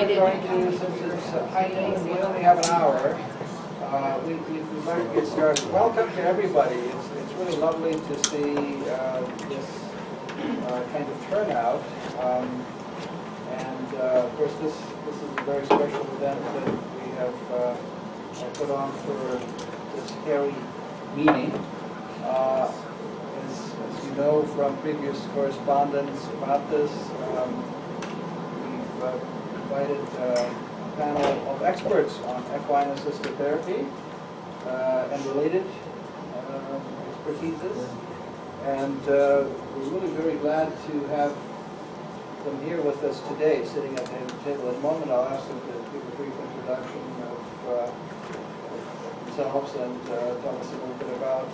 we're going to, since it's high noon, we only have an hour, we'd like to get started. Welcome to everybody. It's really lovely to see this kind of turnout. And of course, this is a very special event that we have put on for this HAIRI meeting. As you know from previous correspondence about this, we've invited a panel of experts on equine-assisted therapy and related expertises. And we're really very glad to have them here with us today, sitting at the table. In a moment, I'll ask them to give a brief introduction of themselves and tell us a little bit about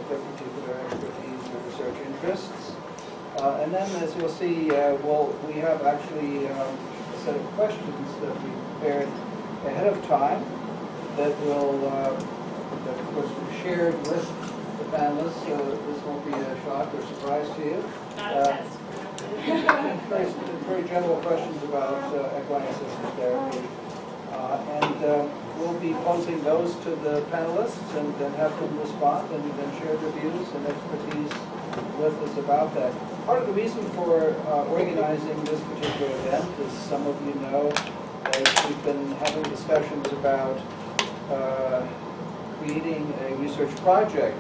their particular expertise or research interests. And then, as you'll see, we have actually a set of questions that we prepared ahead of time that will, that of course, we've shared with the panelists, so this won't be a shock or surprise to you. Not a test. Very general questions about equine-assisted therapy. And we'll be posing those to the panelists and then have them respond and then share their views and expertise with us about that. Part of the reason for organizing this particular event, as some of you know, is we've been having discussions about creating a research project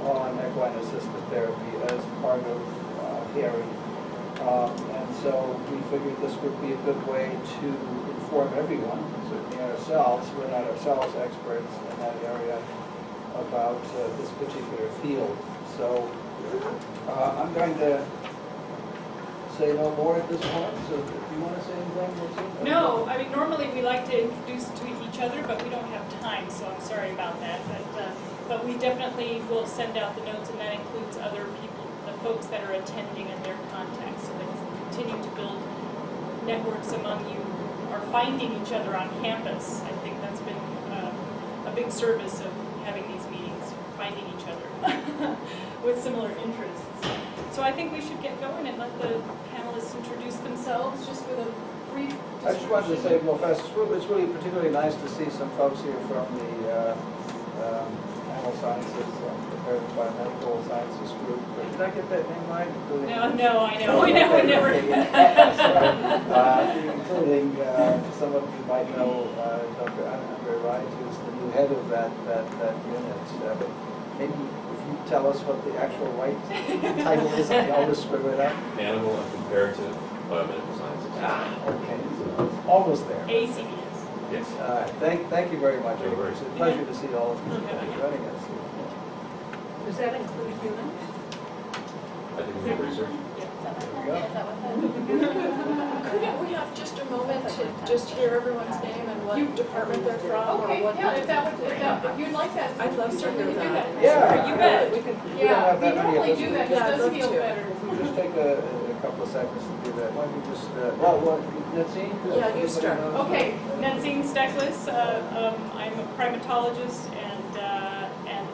on equine-assisted therapy as part of HAIRI. And so we figured this would be a good way to inform everyone, certainly ourselves, we're not ourselves experts in that area, about this particular field. So I'm going to say no more at this point, so if you want to say anything, Nancy? No, I mean, normally we like to introduce to each other, but we don't have time, so I'm sorry about that. But we definitely will send out the notes, and that includes other people, the folks that are attending and their contacts, so that you continue to build networks among you, or finding each other on campus. I think that's been a big service of having these meetings, finding each other with similar interests. So I think we should get going and let the panelists introduce themselves just with a brief description. I just wanted to say real fast, it's really particularly nice to see some folks here from the animal sciences, the biomedical sciences group. Did I get that name right? No, I know. We never. Including some of you might know Dr. Andre Wright, who's the new head of that unit. But maybe if you tell us what the actual right title is, I'll just screw it up. Animal and Comparative Biomedical Sciences. Okay, so it's almost there. ACBS. Yes. Thank you very much. No worries. It's a pleasure to see all of you joining us. Does that include humans? I think we did research. Couldn't we have just a moment to just hear everyone's name and what department they're from? Okay, or what yeah, if you'd like that. I'd love to certainly hear do that. Yeah, You bet. We don't Yeah, have we that many normally of us. do that, it Yeah, I'd does love feel to. better. If we just take a couple of seconds to do that, why don't you just, well, Nancy? Yeah, you start. Okay, Nancy Steckless. I'm a primatologist and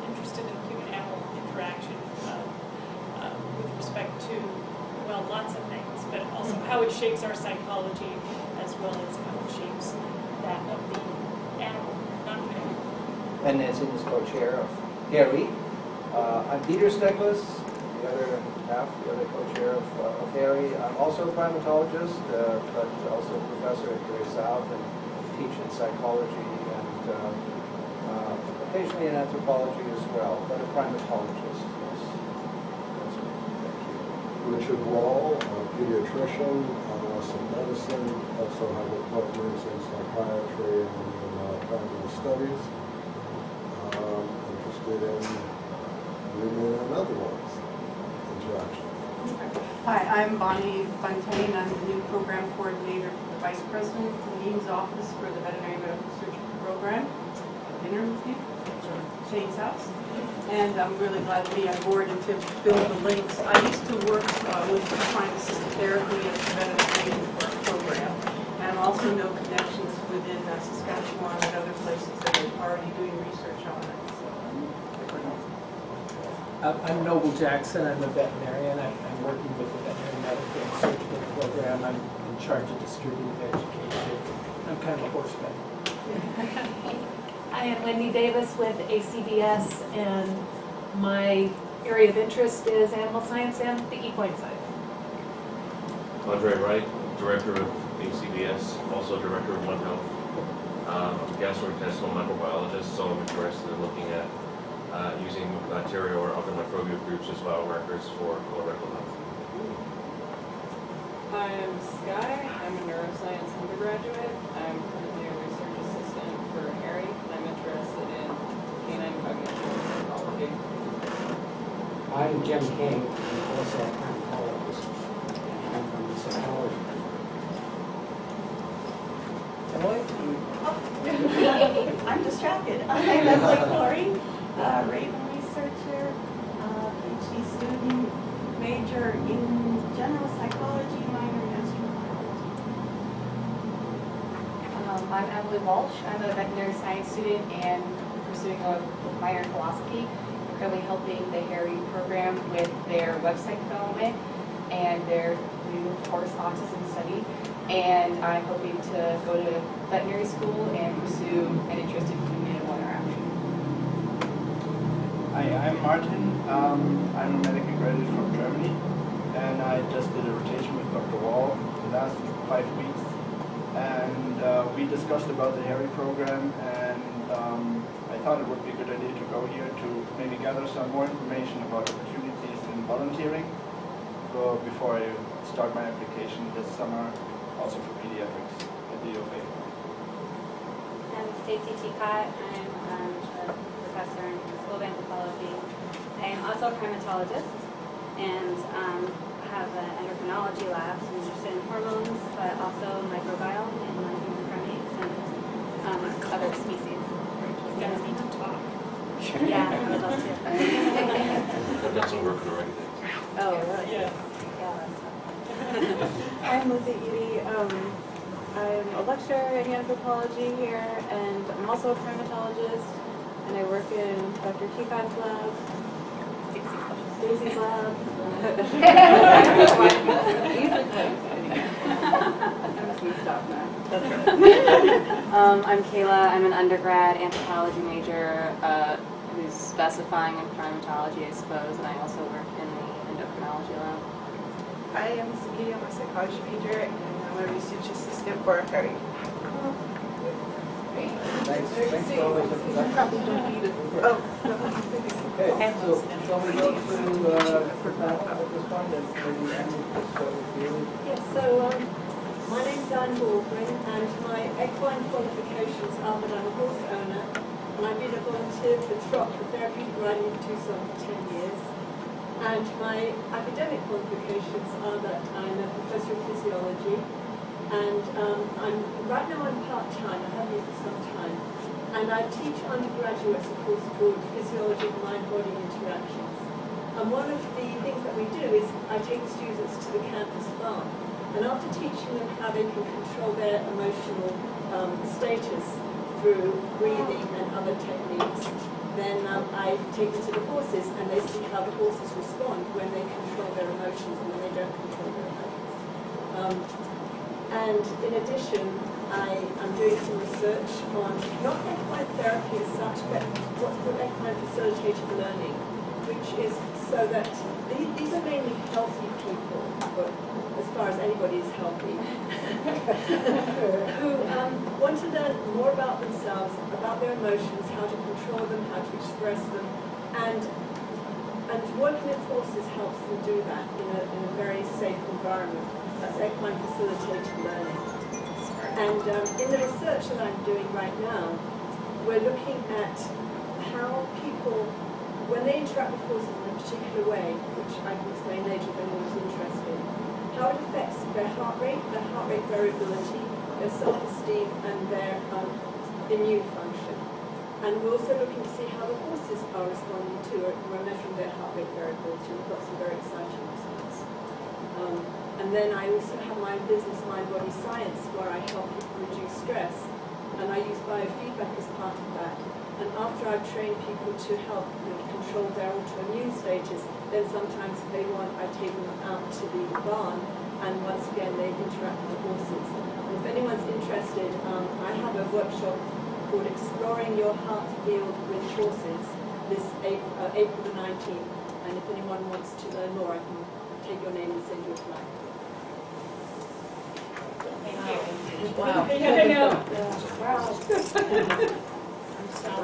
interested in human-animal interaction with respect to, well, lots of things, but also how it shapes our psychology as well as how it shapes that of the animal, non-human. And Nancy is co-chair of HAIRI. I'm Peter Steckless, the other half, the other co-chair of HAIRI. I'm also a primatologist, but also a professor at HAIRI South and teach in psychology and occasionally in anthropology as well, but a primatologist. Yes. Richard Wall, a pediatrician, some medicine, also have appointments in psychiatry and in primary studies. Interested in women and other ones. Interaction. Hi, I'm Bonnie Fontaine. I'm the new program coordinator for the Vice President of the Dean's Office for the Veterinary Medical Research Program. Dinner with you, Shane's house. And I'm really glad to be on board and to build the links. I used to work with equine-assisted therapy as the veterinarian for a program. And I also know connections within Saskatchewan and other places that are already doing research on it. I'm Noble Jackson. I'm a veterinarian. I'm working with the Veterinary Medical and Surgical Program. I'm in charge of distributive education. kind of a horseman. I am Wendy Davis with ACBS, and my area of interest is animal science and the equine side. Andre Wright, Director of ACBS, also Director of One Health. I'm a gastrointestinal microbiologist, so I'm interested in looking at using bacteria or other microbial groups as biomarkers for colorectal health. Hi, I'm Sky. I'm a neuroscience undergraduate. I'm currently a research assistant for HAIRI, and I'm interested in canine cognition and psychology. I'm Jim King, I'm also a primatologist, and I'm from the psychology. Emily? I'm distracted. I'm Leslie Corey, Raven researcher, PhD student, major in general psychology, minor in astrobiology. I'm Emily Walsh. I'm a veterinary science student and pursuing a minor in philosophy. I'm currently helping the HAIRI program with their website development and their new horse autism study. And I'm hoping to go to veterinary school and pursue an interest in human-animal interaction. Hi, I'm Martin. I'm a medical graduate from Germany, and I just did a rotation with Dr. Wall the last 5 weeks. And we discussed about the HAIRI program, and I thought it would be a good idea to go here to maybe gather some more information about opportunities in volunteering before I start my application this summer, also for pediatrics at the U of A. I'm Stacey Teacott. I'm a professor in school of anthropology. I am also a primatologist and have an endocrinology lab, so I'm interested in hormones, but also microbiome in non-human primates and other species. You guys need to talk. Yeah, I would love to. I've done some work already. Oh, really? Yeah. Yeah, that's fun. I'm Lizzie Eady. I'm a lecturer in anthropology here, and I'm also a primatologist, and I work in Dr. Teacott's lab, Daisy's lab. I'm Kayla. I'm an undergrad anthropology major who's specifying in primatology, I suppose, and I also work in the endocrinology lab. I am Sabine. I'm a psychology major, and I'm a research assistant for HAIRI. Thanks for all those introductions. Probably don't need it. Oh, no. Okay, so shall we go to panel at this point, and maybe Andy can start with you? Yes, so my name's Anne Baldwin, and my equine qualifications are that I'm a horse owner, and I've been a volunteer for Trot for therapeutic riding in Tucson for 10 years. And my academic qualifications are that I'm a professor of physiology, and right now I'm part-time, I have been for some time, and I teach undergraduates a course called Physiology of Mind-Body Interactions. And one of the things that we do is I take the students to the campus farm, and after teaching them how they can control their emotional status through breathing and other techniques, then I take them to the horses, and they see how the horses respond when they control their emotions and when they don't control their emotions. And in addition, I am doing some research on not equine therapy as such, but what's called equine facilitated learning, which is so that these are mainly healthy people, but as far as anybody is healthy, who want to learn more about themselves, about their emotions, how to control them, how to express them, and working with horses helps them do that in a very safe environment. That's equine facilitated learning. And in the research that I'm doing right now, we're looking at how people, when they interact with horses in a particular way, which I can explain later if anyone's interested, how it affects their heart rate variability, their self-esteem, and their immune function. And we're also looking to see how the horses are responding to it. We're measuring their heart rate variability. We've got some very exciting results. And then I also have my business, Mind Body Science, where I help people reduce stress. And I use biofeedback as part of that. And after I've trained people to help control their autoimmune status, then sometimes if they want, I take them out to the barn, and once again they interact with the horses. And if anyone's interested, workshop called Exploring Your Heart Field with Horses this April the 19th. And if anyone wants to learn more, I can take your name and send you a flyer. Wow. Wow.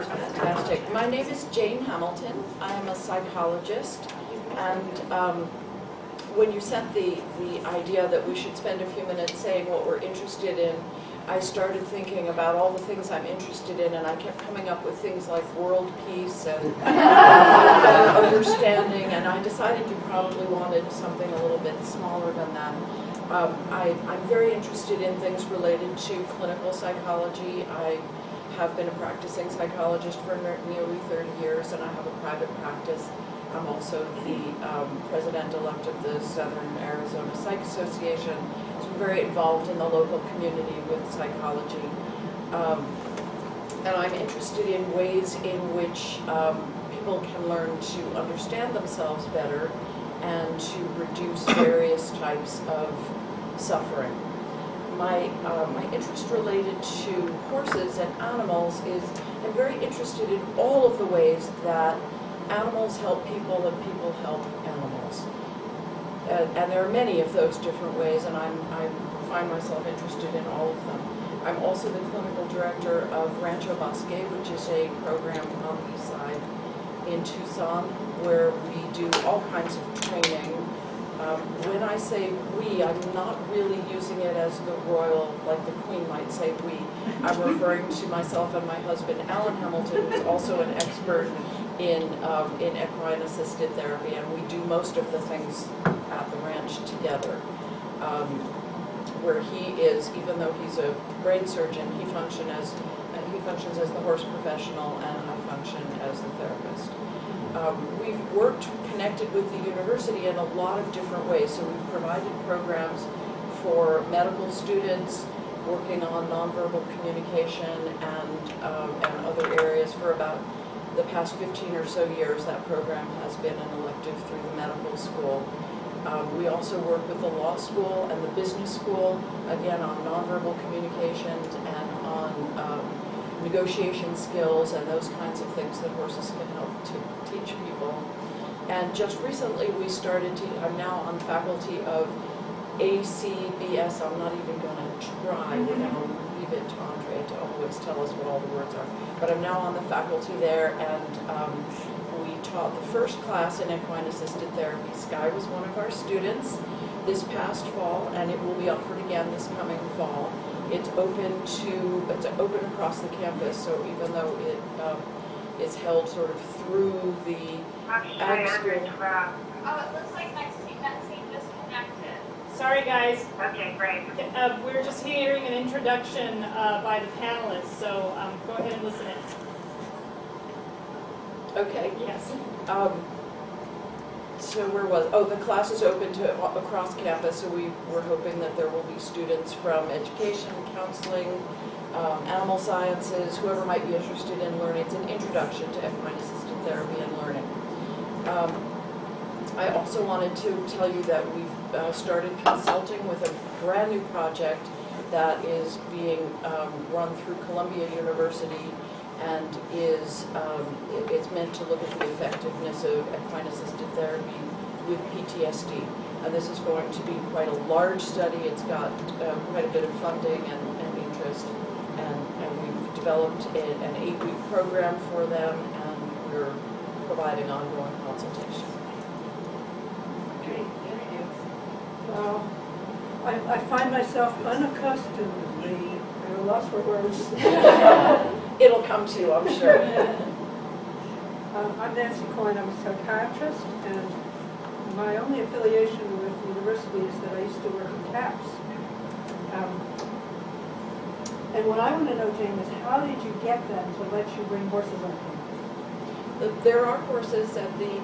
Fantastic. My name is Jane Hamilton. I am a psychologist, and when you sent the idea that we should spend a few minutes saying what we're interested in, I started thinking about all the things I'm interested in, and I kept coming up with things like world peace and better understanding, and I decided you probably wanted something a little bit smaller than that. I'm very interested in things related to clinical psychology. I have been a practicing psychologist for nearly 30 years, and I have a private practice. I'm also the president-elect of the Southern Arizona Psych Association. So I'm very involved in the local community with psychology. And I'm interested in ways in which people can learn to understand themselves better and to reduce various types of suffering. My interest related to horses and animals is I'm very interested in all of the ways that animals help people and people help animals. And there are many of those different ways, and I find myself interested in all of them. I'm also the clinical director of Rancho Bosque, which is a program on the east side in Tucson, where we do all kinds of training. When I say we, I'm not really using it as the royal, like the Queen might say we. I'm referring to myself and my husband, Alan Hamilton, who's also an expert in equine-assisted therapy, and we do most of the things at the ranch together. Where he is, even though he's a brain surgeon, he functions as the horse professional, and I function as the therapist. We've worked connected with the university in a lot of different ways. So we've provided programs for medical students working on nonverbal communication and other areas for about the past 15 or so years. That program has been an elective through the medical school. We also work with the law school and the business school, again on nonverbal communications and on negotiation skills and those kinds of things that horses can help to teach people. And just recently we started to, I'm now on faculty of ACBS. I'm not even going to try, we're going to leave it to Andre to always tell us what all the words are. But I'm now on the faculty there, and we taught the first class in equine-assisted therapy. Sky was one of our students this past fall, and it will be offered again this coming fall. It's open across the campus, so even though it is held sort of through the ag school. Oh, it looks like that seat disconnected. Sorry, guys. Okay, great. We're just hearing an introduction by the panelists, so go ahead and listen in. Okay. Yes. So where was, the class is open to across campus, so we're hoping that there will be students from education, counseling, animal sciences, whoever might be interested in learning. It's an introduction to equine-assisted therapy and learning. I also wanted to tell you that we've started consulting with a brand new project that is being run through Columbia University, and is it's meant to look at the effectiveness of equine-assisted therapy with PTSD. And this is going to be quite a large study. It's got quite a bit of funding and interest, and we've developed an 8-week program for them, and we're providing ongoing consultation. Well, I find myself unaccustomedly at a loss for words. It'll come to you, I'm sure. I'm Nancy Coyne. I'm a psychiatrist, and my only affiliation with the university is that I used to work in CAPS. And what I want to know, Jane, is how did you get them to let you bring horses on campus? There are horses at the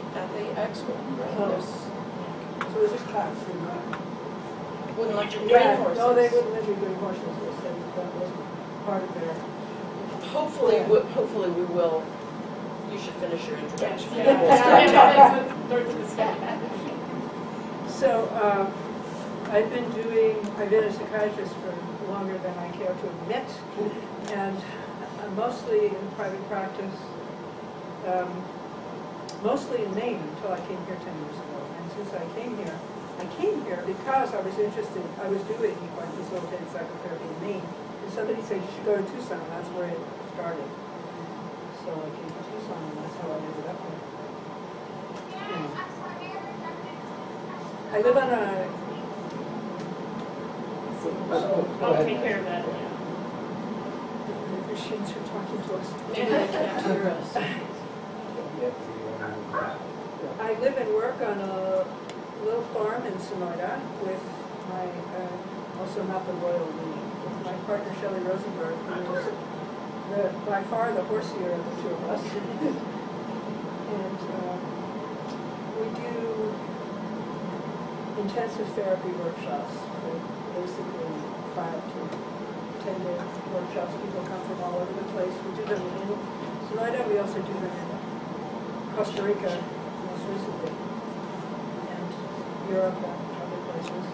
ag school. Right? So it's just CAPS. Wouldn't let you bring horses. No, they wouldn't let you bring horses. They said that was part of their... Hopefully we will. You should finish your introduction. So I've been a psychiatrist for a longer than I care to admit, and I'm mostly in private practice, mostly in Maine until I came here 10 years ago. And since I came here because I was interested, I was doing equine facilitated psychotherapy in Maine, and somebody said you should go to Tucson, and that's where it started. So I came to Tucson, and that's how I ended up here. I live on a... I'll take care of that. The machines are talking to us. Maybe they can't hear us. I live and work on a little farm in Sonora with my, also not the royal we, with my partner Shelley Rosenberg, who is by far the horsier of the two of us. And we do intensive therapy workshops for basically 5 to 10-day workshops. People come from all over the place. We do them in Sonora. We also do them in Costa Rica most recently, and Europe and other places.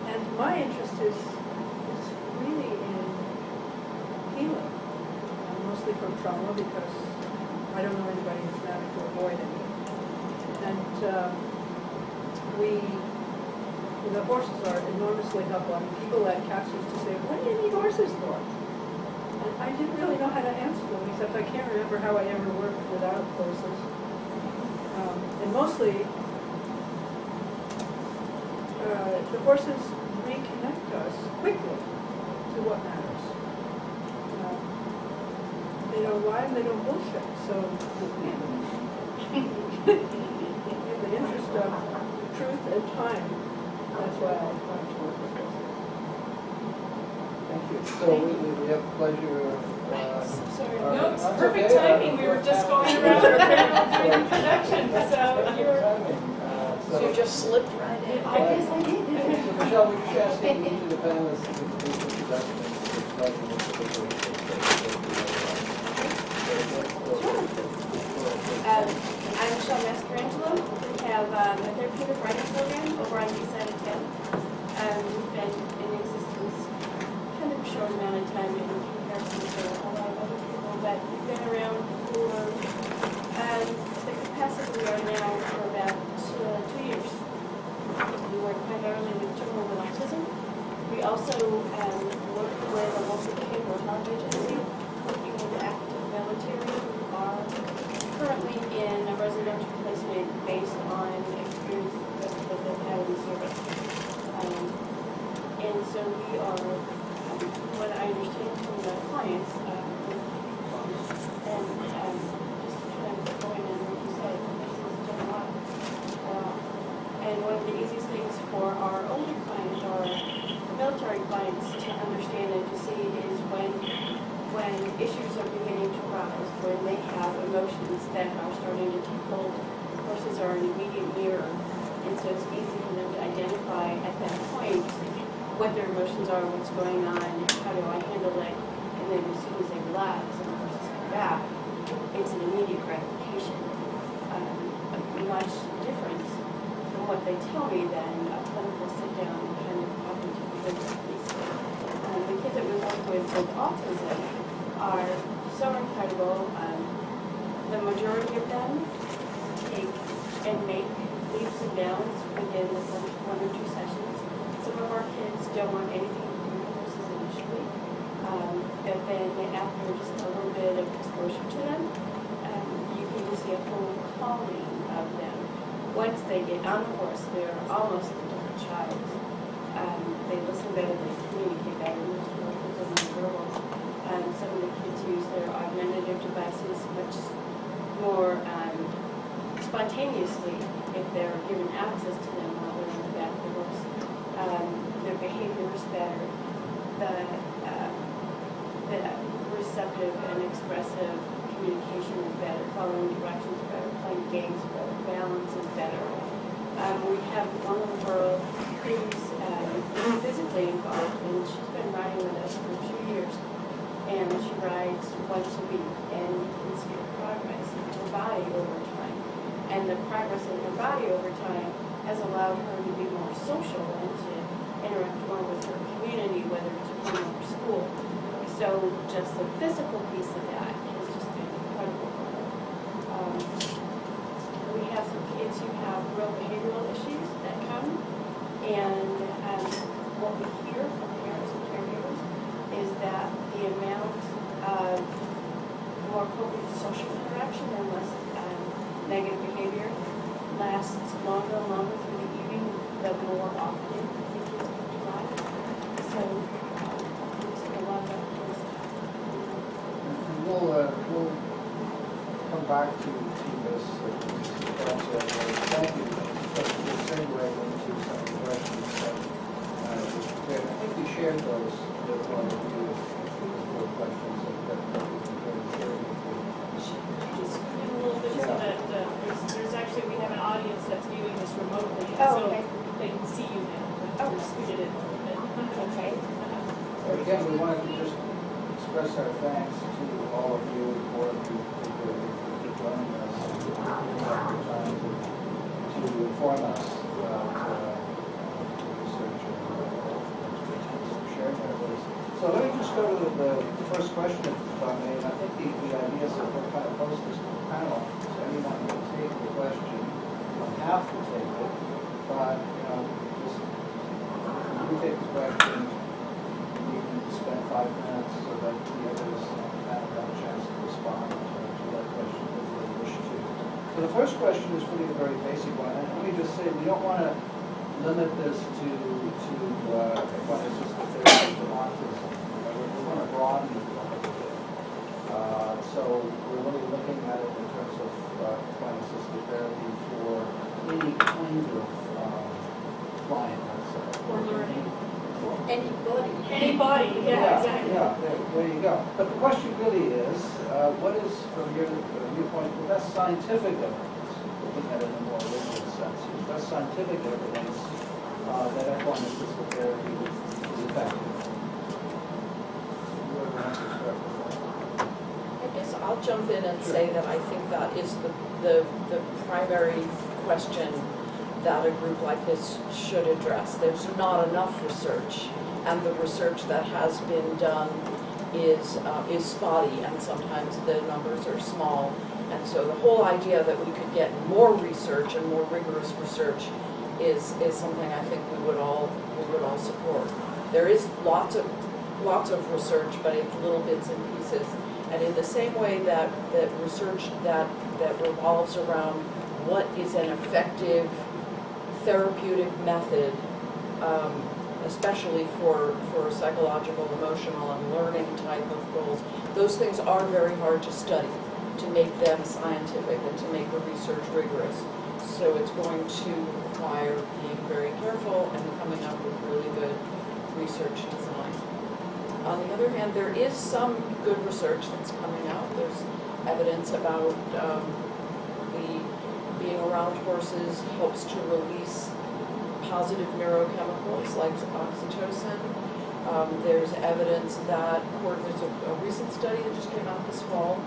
And my interest is really in healing, mostly from trauma, because I don't know anybody who's managed to avoid it. And the horses are enormously helpful. I mean, people at CAPS used to say, what do you need horses for? And I didn't really know how to answer them, except I can't remember how I ever worked without horses. And mostly, the horses reconnect us quickly to what matters. They don't lie and they don't bullshit. So, in the interest of truth and time, that's why I wanted to work with horses. Thank you. So we have the pleasure of... Sorry, our- no, it's that's perfect okay. timing. We were just going around our panel doing introductions, so you're... So you just slipped right in. I guess I did. So Michelle, we just ask each of the panelists to give a brief introduction and to explain what particular I'm Michelle Mascarangelo. We have a therapeutic writing program over on the east side of town. We've been in existence kind of a short amount of time in comparison to a lot of other people, but we've been around for the capacity we are now for about 2 years. We work primarily with children with autism. We also work with a local behavioral health agency, working with the active military who are currently in a residential placement based on experience that they've had in the service. And so we are, what I understand from the clients, and just trying to go in and like you said, this is done a lot. And one of the easiest things for our older clients, or military clients, to understand and to see is when issues are beginning to rise, when they have emotions that are starting to take hold. Horses are an immediate mirror, and so it's easy for them to identify at that point what their emotions are, what's going on, how do I handle it, and then as soon as they relax and the horses come back, it's an immediate gratification. Much different from what they tell me than a clinical sit-down kind of cognitive behavioral piece. The kids that we work with autism are so incredible. The majority of them take and make leaps and bounds within the first 1 or 2 sessions. Some of our kids don't want anything to do with horses initially, but then after just a little bit of exposure to them, you can see a full calming of them. Once they get on the horse, they're almost a different child. They listen better, they communicate better, most of our kids are nonverbal. Some of the kids use their augmentative devices much more spontaneously if they're given access to them while they're on the back of the horse. Their behavior is better. The receptive and expressive communication is better, following directions is better, playing games is better, balance is better. We have one little girl who's physically involved, and she's been riding with us for 2 years. And she rides once a week, and you can see the progress in her body over time. And the progress in her body over time has allowed her to be more social and to interact more with her So just the physical piece of that has just been incredible. We have some kids who have real behavioral issues that come, and what we hear from parents and caregivers is that the amount of more appropriate social interaction and less negative behavior lasts longer and longer through the evening, the more often the kids come to life. So it's a lot of things. And we'll come back to this. Thank you. That's a good segue into some of the questions that I think we shared those with one of you, four questions that we can share with you. Just scoot in a little bit so that there's actually, we have an audience that's viewing this remotely, and Oh, so okay. they can see you now. Oh. We've scooted in a little bit. Okay. Again, we wanted to just express our thanks to all of you, for particularly for joining us and taking the time to inform us about the research and expertise and sharing that with us. So let me just go to the first question, if I may. And I think the idea is that we'll kind of post this to the panel, so anyone can take the question. You don't have to take it, but just you take the question. You can spend 5 minutes so that the others have a chance to respond to that question if they wish to. So the first question is really a very basic one. And let me just say, we don't want to limit this to equine assisted therapy to autism. We want to broaden it a little bit. So we're really looking at it in terms of equine assisted therapy for any kind of client, let's say. Or learning. Anybody. Anybody, yeah, exactly. Yeah, there you go. But the question really is, what is, from your viewpoint, the best scientific evidence, looking at it in a more rigorous sense, the best scientific evidence that equine assisted therapy is effective? Whoever wants to start with that. I guess I'll jump in and say that I think that is the primary question that a group like this should address. There's not enough research, and the research that has been done is spotty, and sometimes the numbers are small. And so the whole idea that we could get more research and more rigorous research is something I think we would all support. There is lots of research, but it's little bits and pieces. And in the same way that research that revolves around what is an effective therapeutic method, especially for psychological, emotional, and learning type of goals, those things are very hard to study, to make them scientific and to make the research rigorous. So it's going to require being very careful and coming up with really good research design. On the other hand, there is some good research that's coming out. There's evidence about being around horses helps to release positive neurochemicals like oxytocin. There's evidence that, there's a recent study that just came out this fall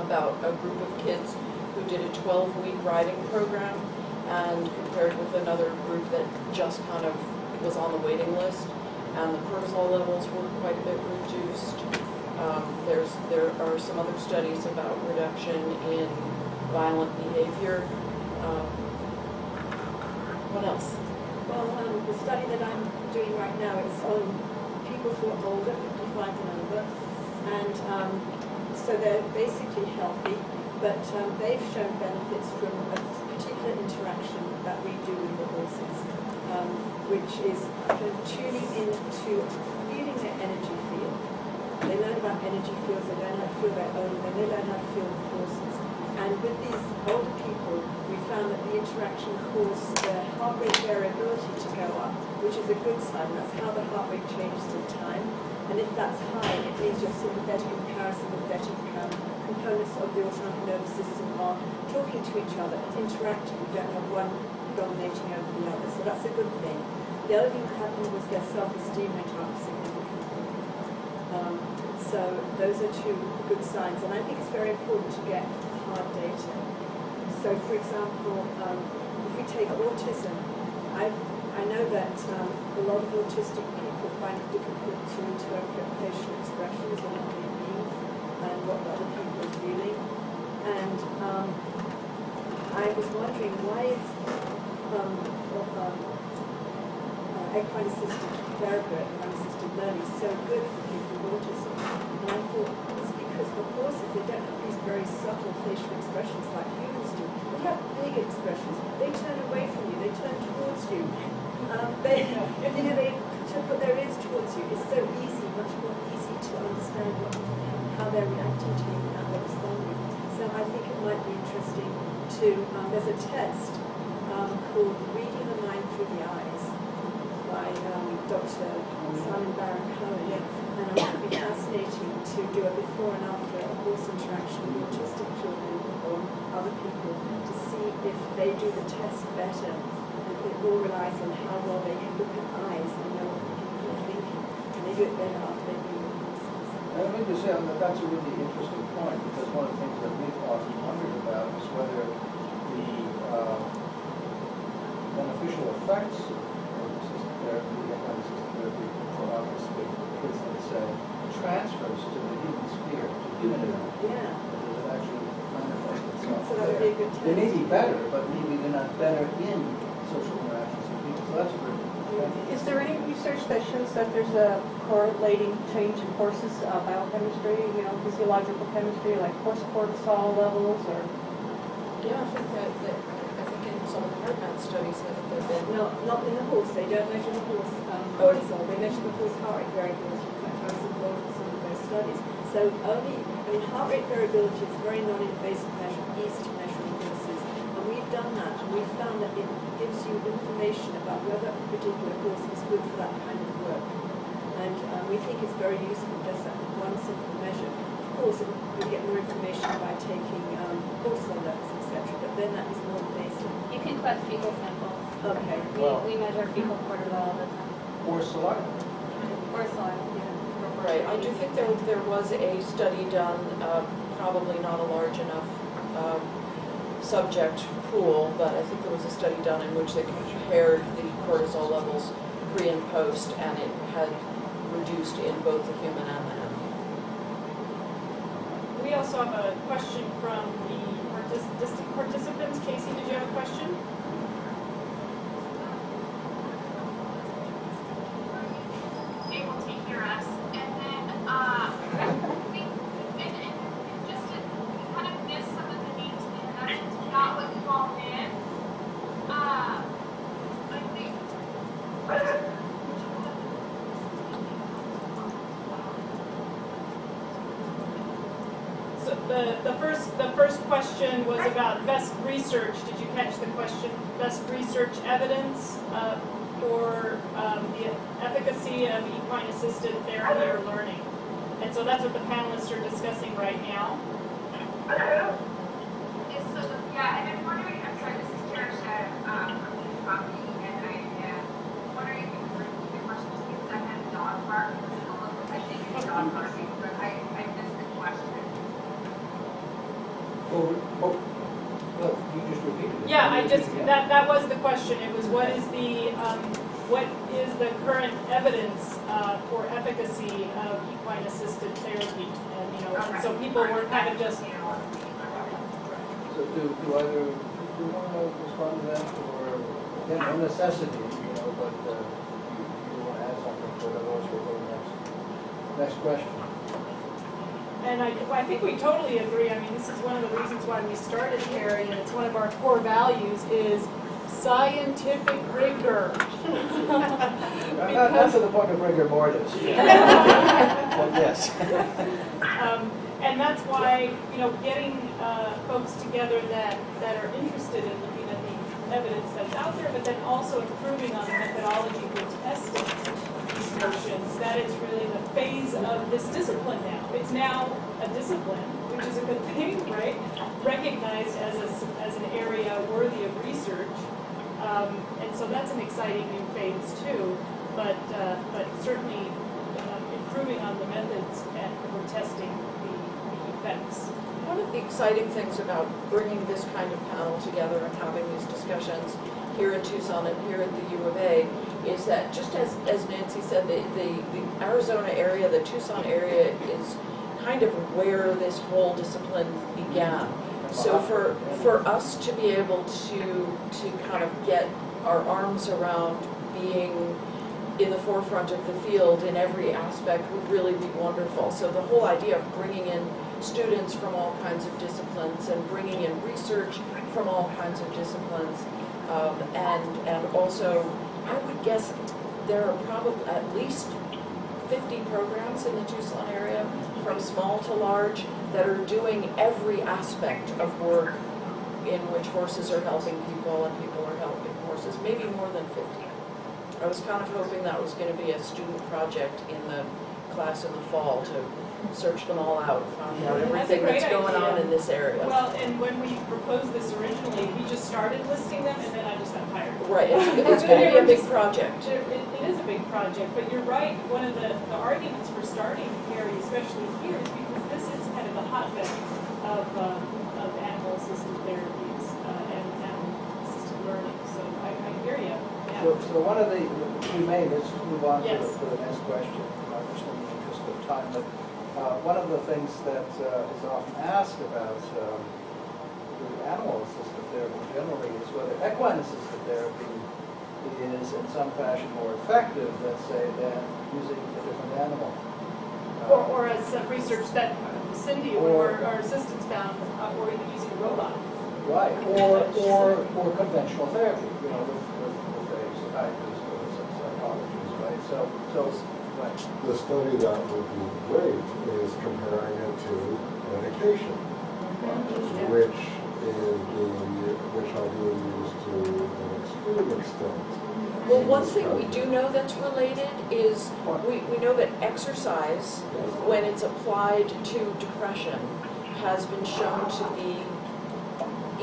about a group of kids who did a 12-week riding program and compared with another group that just kind of was on the waiting list, and the cortisol levels were quite a bit reduced. There are some other studies about reduction in violent behavior. What else? Well, the study that I'm doing right now, it's on people who are older, 55 and over, and so they're basically healthy, but they've shown benefits from a particular interaction that we do with the horses, which is tuning into feeling their energy field. They learn about energy fields, they learn how to feel their own, then they learn how to feel the horses. And with these older people, we found that the interaction caused their heart rate variability to go up, which is a good sign. That's how the heart rate changes with time. And if that's high, it means your sympathetic and parasympathetic components of the autonomic nervous system are talking to each other, interacting. You don't have one dominating over the other. So that's a good thing. The other thing that happened was their self-esteem went up significantly. So those are two good signs. And I think it's very important to get hard data. So, for example, if we take autism, I know that a lot of autistic people find it difficult to interpret facial expression. wondering why is equine assisted therapy, equine assisted learning so good for people with autism. And I thought it's because for horses they don't have these very subtle facial expressions like humans do. They have big expressions. They turn away from you. They turn towards you. They put their ears towards you. It's so easy, much more easy to understand how they're reacting to you and how they're responding. So I think it might be interesting to, there's a test called Reading the Mind Through the Eyes by Dr. Simon Baron-Cohen. And it would be fascinating to do a before and after a horse interaction with autistic children or other people to see if they do the test better. And it all relies on how well they can look at eyes and know what people are thinking. And they do it better after they've been with horses. I mean to say that's a really interesting point, because one of the things that we've often wondered about is whether the beneficial effects of assisted therapy, equine-assisted therapy for autistic kids, let's say, transfers to the human sphere, to human interaction. Yeah. Does it actually manifest itself So that would be a good test. They may be better, but maybe they're not better in social interactions with people. So that's a very Is there any research that shows that there's a correlating change in horses' biochemistry, physiological chemistry, like horse cortisol levels, or? Yeah, I think in some of the heart math studies that have been. No, not in the horse. They don't measure the horse cortisol. They measure the horse heart rate variability. In fact, I was involved in some of those studies. So heart rate variability is a very non-invasive measure, easy to measure in horses. And we've done that, and we've found that it gives you information about whether a particular horse is good for that kind of work. And we think it's very useful, just that one simple measure. Of course, we get more information by taking cortisol levels, etc., but then that is more invasive. You can collect fecal samples. Okay. We measure fecal cortisol all the time. Or saliva. Or saliva, yeah. Right, I do think there was a study done, probably not a large enough subject pool, but I think there was a study done in which they compared the cortisol levels pre and post, and it had reduced in both the human and the animal. We also have a question from the participants. Casey, did you have a question? Able to hear us, and then just to kind of miss some of the needs and introductions, we got what you all did. I think. So the first question was about best research. Did you catch the question? Best research evidence for the efficacy of equine-assisted therapy or learning. And so that's what the panelists are discussing right now. And I'm wondering, I'm sorry, this is Kara Shedd from the Coffee, and I am wondering if you could repeat the question just because I had a dog bark. I think it's dog barking, but I missed the question. Well, you just repeated it. Yeah, that was the question. It was what is the current evidence for efficacy of equine-assisted therapy? And so people were kind of just. So do either you want to respond to that, or again, no necessity, but you want to add something, but otherwise we'll go to the next question. And I think we totally agree. I mean, this is one of the reasons why we started HAIRI, and it's one of our core values is scientific rigor. Not to the point of rigor mortis. But yes. And that's why, getting folks together that are interested in looking at the evidence that's out there, but then also improving on the methodology for testing these notions. That is really the phase of this discipline now. It's now a discipline, which is a good thing, right? Recognized as an area worthy of research. And so that's an exciting new phase too, but certainly improving on the methods for testing the effects. One of the exciting things about bringing this kind of panel together and having these discussions here in Tucson and here at the U of A is that, just as Nancy said, the Arizona area, the Tucson area is kind of where this whole discipline began. So for us to be able to kind of get our arms around being in the forefront of the field in every aspect would really be wonderful. So the whole idea of bringing in students from all kinds of disciplines and bringing in research from all kinds of disciplines, and also I would guess there are probably at least 50 programs in the Tucson area, from small to large, that are doing every aspect of work in which horses are helping people and people are helping horses, maybe more than 50. I was kind of hoping that was going to be a student project in the class in the fall to search them all out, find out everything that's going on in this area. Well, and when we proposed this originally, we just started listing them and then I just got tired. Right, it's going to be a big project. It is a big project, but you're right. One of the arguments for starting HAIRI, especially here, is because this is kind of the hotbed of animal-assisted therapies and animal-assisted learning. So I hear you. Yeah. So one of let's move on Yes. to the next question, just in the interest of time. But one of the things that is often asked about animal-assisted therapy generally is whether equine-assisted therapy is in some fashion more effective, let's say, than using a different animal. Or as research that Cindy or our assistants found, or even using a robot. Right, or conventional therapy, with a psychiatrist or a psychologist, right? So right. The study that would be great is comparing it to medication, which are being used to an extreme extent. Well, one thing we do know that's related is we know that exercise, when it's applied to depression, has been shown to be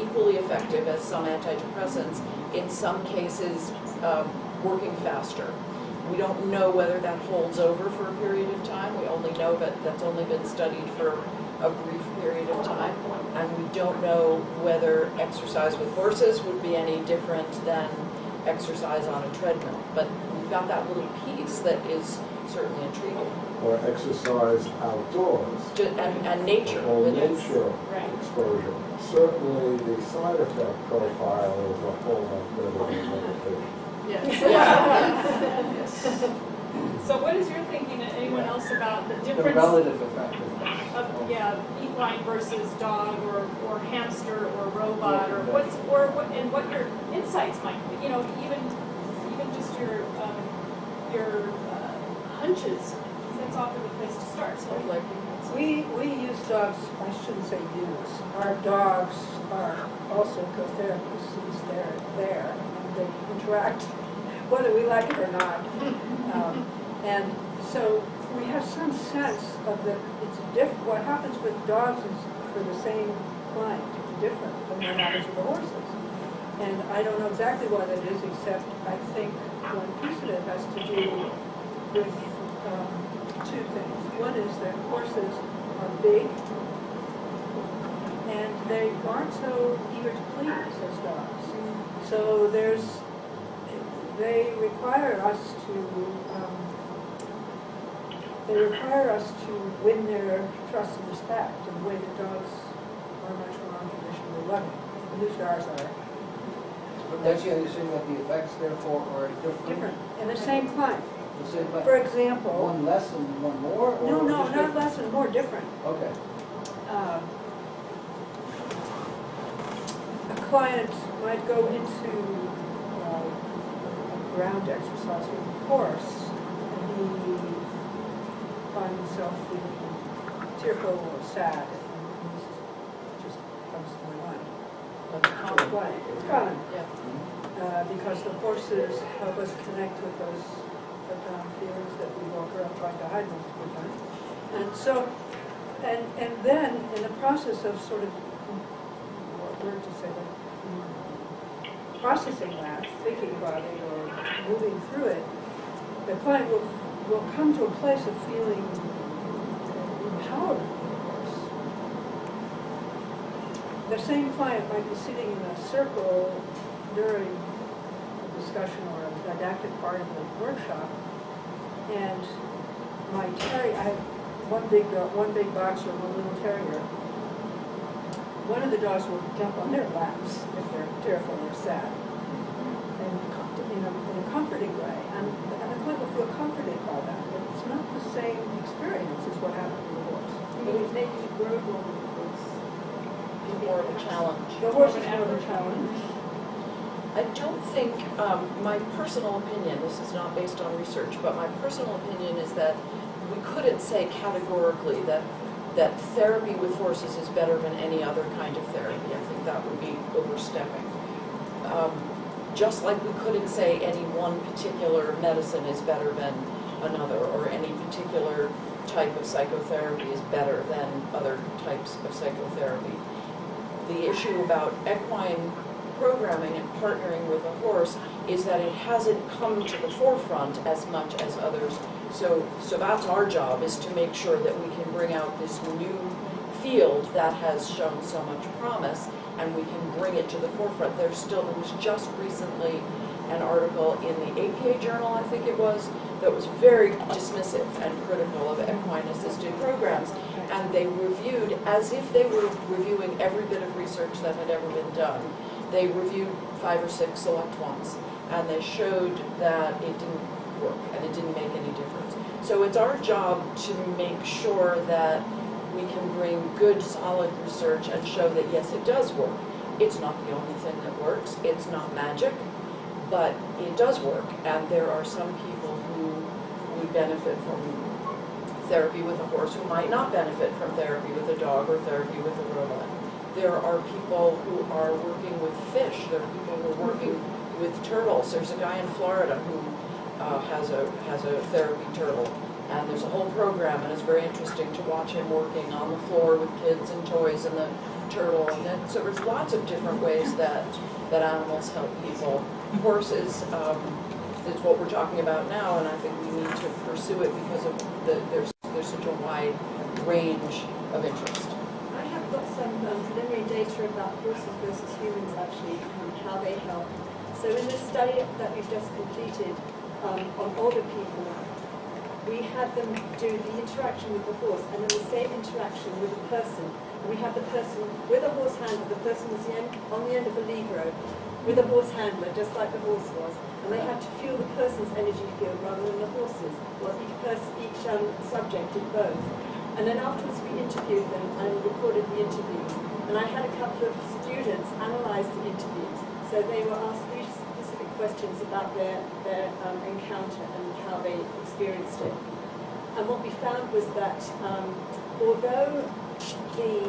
equally effective as some antidepressants, in some cases working faster. We don't know whether that holds over for a period of time. We only know that that's only been studied for a brief period of time. And we don't know whether exercise with horses would be any different than exercise on a treadmill. But we've got that little piece that is certainly intriguing. Or exercise outdoors. And nature. Or nature exposure. Certainly the side effect profile is a whole lot better than medication. Yes. Yes. So what is your thinking, anyone else, about the difference? The relative effectiveness. Of, equine versus dog or hamster or robot, or what your insights might be, even just your hunches. That's often the place to start. So We use dogs, I shouldn't say use, our dogs are also co-therapists since they're there and they interact whether we like it or not. And so we have some sense of what happens with dogs is for the same client, it's different than what happens with the horses. And I don't know exactly what it is, except I think one piece of it has to do with two things. One is that horses are big, and they aren't so eager to please as dogs. So they require us to win their trust and respect in the way that dogs are much more unconditionally loving. At least ours are. That's you're saying that the effects, therefore, are different. In the same client. The same client. For example. One less and one more? Or No, just not different? less and more, different. Okay. A client might go into a ground exercise with a horse, and he finds himself feeling tearful or sad. And this just comes to my mind. It's common. Yeah. Because the horses help us connect with those profound feelings that we walk around trying to hide most of the time. And so, and then in the process of sort of, what word to say that, processing that, thinking about it or moving through it, the client will come to a place of feeling empowered with the horse. The same client might be sitting in a circle during a discussion or a didactic part of the workshop, and I have one big boxer and one little terrier, one of the dogs will jump on their laps if they're tearful or sad, and in a comforting way. And the client will feel comforted by that. But it's not the same experience as what happened to the horse. Maybe verbal was More of a challenge. The horse is more of a challenge. I don't think, my personal opinion, this is not based on research, but my personal opinion is that we couldn't say categorically that therapy with horses is better than any other kind of therapy. I think that would be overstepping. Just like we couldn't say any one particular medicine is better than another, or any particular type of psychotherapy is better than other types of psychotherapy. The issue about equine programming and partnering with a horse is that it hasn't come to the forefront as much as others. So that's our job, is to make sure that we can bring out this new field that has shown so much promise, and we can bring it to the forefront. There was just recently an article in the APA journal, I think it was, that was very dismissive and critical of equine-assisted programs, and they reviewed, as if they were reviewing every bit of research that had ever been done, they reviewed 5 or 6 select ones, and they showed that it didn't work, and it didn't make any difference. So it's our job to make sure that we can bring good, solid research and show that, yes, it does work. It's not the only thing that works. It's not magic, but it does work. And there are some people who would benefit from therapy with a horse who might not benefit from therapy with a dog or therapy with a robot. There are people who are working with fish. There are people who are working with turtles. There's a guy in Florida who has a therapy turtle. And there's a whole program, and it's very interesting to watch him working on the floor with kids and toys and the turtle. And then, so there's lots of different ways that animals help people. Horses is what we're talking about now, and I think we need to pursue it because of there's such a wide range of interest. I have got some preliminary data about horses versus humans actually, and how they help. So in the study that we've just completed on older people, we had them do the interaction with the horse and then the same interaction with a person. And we had the person with a horse handler, the person was on the end of a lead rope with a horse handler, just like the horse was. And they had to feel the person's energy field rather than the horse's. Well, each subject did both. And then afterwards we interviewed them and recorded the interviews. And I had a couple of students analyze the interviews. So they were asked 3 specific questions about their encounter and how they experienced it. And what we found was that although the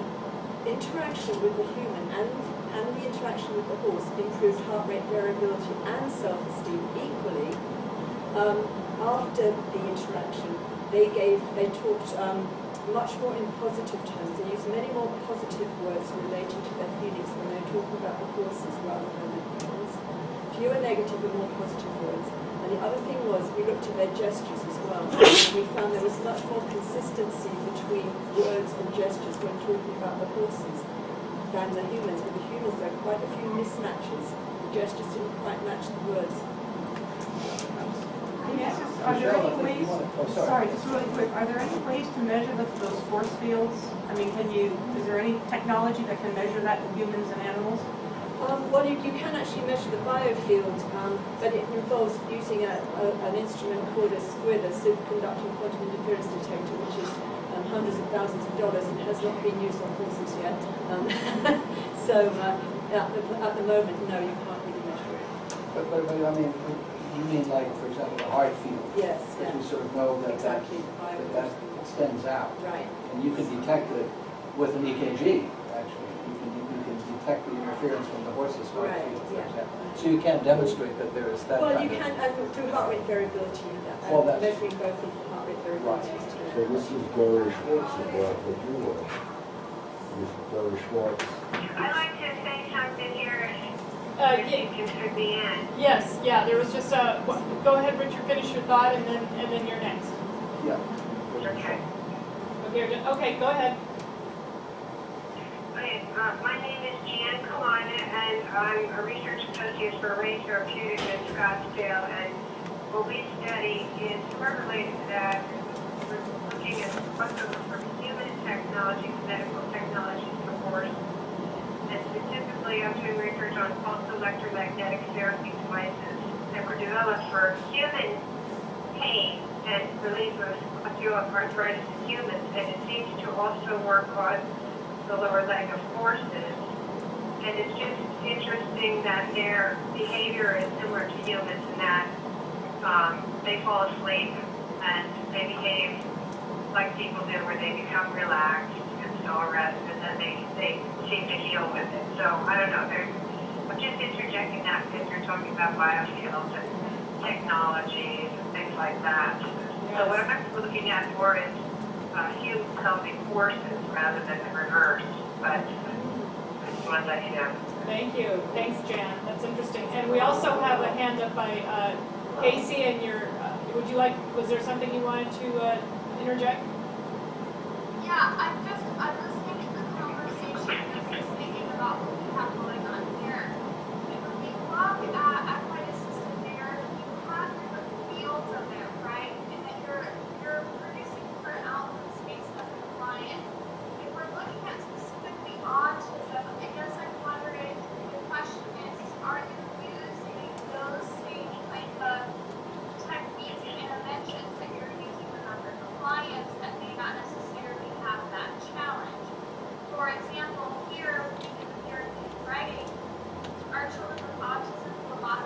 interaction with the human and the interaction with the horse improved heart rate variability and self-esteem equally, after the interaction they talked much more in positive terms. They used many more positive words relating to their feelings when they were talking about the horses rather than the humans. Fewer negative and more positive words. And the other thing was, we looked at their gestures as well. And we found there was much more consistency between words and gestures when talking about the horses than the humans. With the humans, there are quite a few mismatches. The gestures didn't quite match the words. Yes, are there any ways, sorry, just really quick, are there any ways to measure those force fields? I mean, is there any technology that can measure that in humans and animals? Well, you can actually measure the biofield, but it involves using an instrument called a SQUID, a superconducting quantum interference detector, which is hundreds of thousands of dollars and has not been used on horses yet. So at the moment, no, you can't really measure it. But I mean, you mean like, for example, the heart field? Yes. Because we sort of know that exactly. that extends out. Right. And you can detect it with an EKG, actually. You can detect the interference from the horse's heart field, for example. So you can't demonstrate that there is that Well, kind you can, through heart rate variability, measuring both of heart rate variability. So this is Dory Schwartz's work that you work. This is Dory Schwartz. I'd like to say something here. Yes, yeah, there was just go ahead, Richard, finish your thought, and then you're next. Yeah. Okay. Okay, go ahead. Okay, my name is Jan Kalana, and I'm a research associate for Ray Therapeutics in Scottsdale, and what we study is heart-related to that. We're looking at crossover from human technologies, medical technologies, for horse, Currently, I'm doing research on pulse electromagnetic therapy devices that were developed for human pain and relief of osteoarthritis in humans, and it seems to also work on the lower leg of horses. And it's just interesting that their behavior is similar to humans in that they fall asleep and they behave like people do, where they become relaxed and stall rest, and then they seem to heal with it. So I don't know. I'm just interjecting that because you're talking about biofields and technologies and things like that. So what I'm actually looking at more is humans helping horses rather than the reverse. But I just want to let you know. Thank you. Thanks, Jan. That's interesting. And we also have a hand up by Casey, and would you like, was there something you wanted to interject? Yeah, I'm listening to the conversation and just thinking about what we have going on here. When we look at equine assisted therapy, you have different fields of it, right? And then you're producing different outcomes based on the client. If we're looking at specifically autism, I guess I'm wondering, the question is, are you using those same kind of techniques and interventions that you're using with other clients that may not necessarily have that challenge? For example, here we do the therapeutic writing. Our children with autism do a lot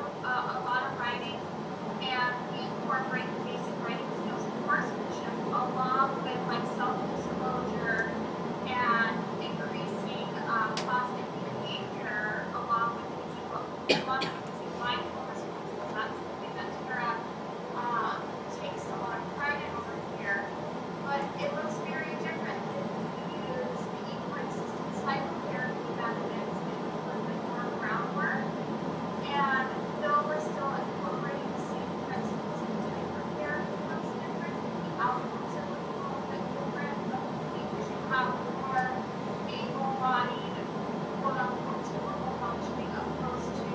of writing, and we incorporate the basic writing skills and horsemanship along with like self-disclosure and increasing positive behavior, along with using mindfulness tools. That's something that Tara takes a lot of pride in over here. But it looks very different if you use the equine assisted psychotherapy methods and a little bit more groundwork. And though we're still incorporating the same principles and the type of therapy looks different, the outcomes are looking a little bit different. But because you have more able-bodied, quote-unquote, typical functioning opposed to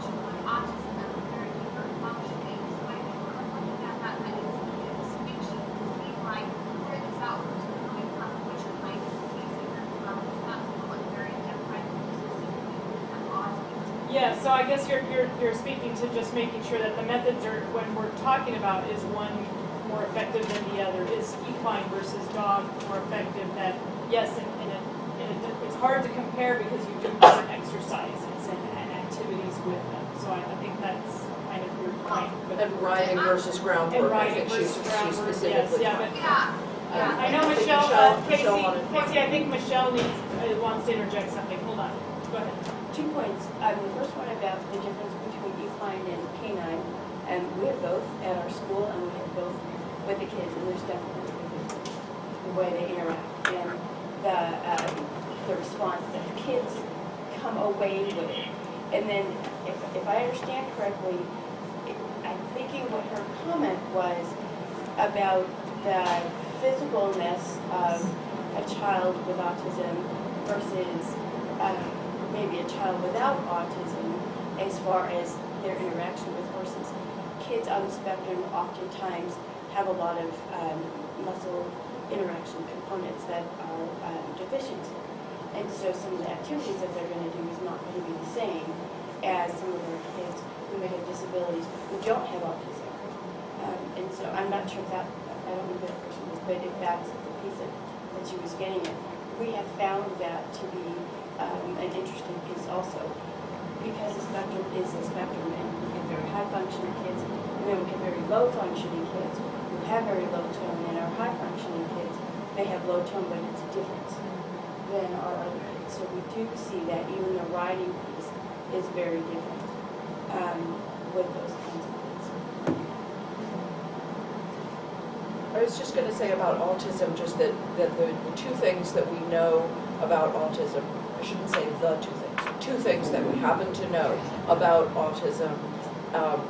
children with autism that are very different functioning. So I think when we're looking at that, that needs to be a distinction between like where these outcomes are coming from, which kind of behavior they're developing. That's going to look very different specifically with autism. Yeah, so I guess you're speaking to just making sure that the methods are, when we're talking about is one more effective than the other, is equine versus dog more effective. That yes, it's hard to compare because you do different exercises and activities with them. So I think that's kind of your point. And riding versus groundwork. And riding I think versus groundwork. Yes, specifically. yeah, but I know I think Michelle. Michelle Casey, I think Michelle wants to interject something. Hold on. Go ahead. 2 points. The first one about the difference between equine and canine. And we have both at our school, and we have both with the kids, and there's definitely a difference in the way they interact and the response that the kids come away with it. And then, if I understand correctly, I'm thinking what her comment was about the physicalness of a child with autism versus maybe a child without autism as far as their interaction with horses. Kids on the spectrum oftentimes have a lot of muscle interaction components that are deficient. And so some of the activities that they're going to do is not going to be the same as some of our kids who may have disabilities who don't have autism. And so I'm not sure if that, I don't know who that person was, but if that's the piece that she was getting at. We have found that to be an interesting piece also, because the spectrum is a spectrum, and we have very high functioning kids, and then we have very low functioning kids who have very low tone, and our high functioning kids may have low tone, but it's a difference than our other kids. So we do see that even the riding piece is very different with those kinds of kids. I was just going to say about autism, just that the two things that we know about autism, I shouldn't say the two things that we happen to know about autism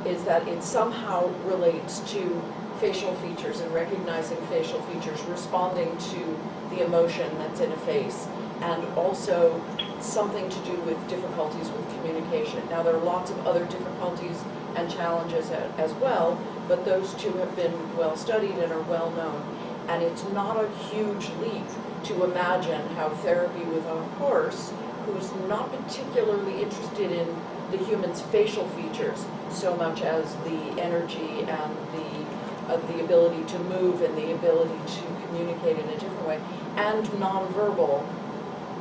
is that it somehow relates to facial features and recognizing facial features, responding to the emotion that's in a face, and also something to do with difficulties with communication. Now, there are lots of other difficulties and challenges as well, but those two have been well studied and are well known. And it's not a huge leap to imagine how therapy with a horse who's not particularly interested in the human's facial features so much as the energy and the ability to move and the ability to communicate in a different way, and nonverbal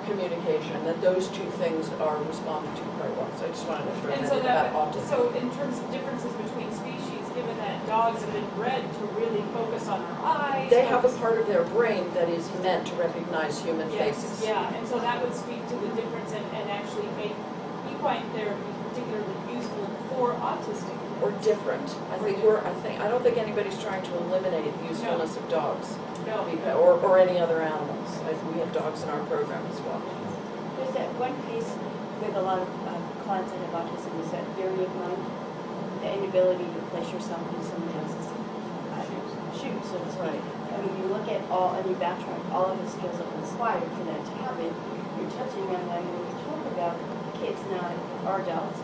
communication, that those two things are responded to quite well. So I just wanted to throw And that so in about autism. so in terms of differences between species, given that dogs have been bred to really focus on our eyes. They have a part of their brain that is meant to recognize human faces. Yeah, and so that would speak to the difference and actually make equine therapy particularly useful for autistic. Or different. I don't think anybody's trying to eliminate the usefulness of dogs. No. Or any other animals. We have dogs in our program as well. There's that one piece with a lot of clients that have autism is that theory of mind, the inability to place yourself in someone else's shoes. So it's right. I mean, you look at and you backtrack all of the skills that are required for that to happen. You're touching on that when you talk about kids or adults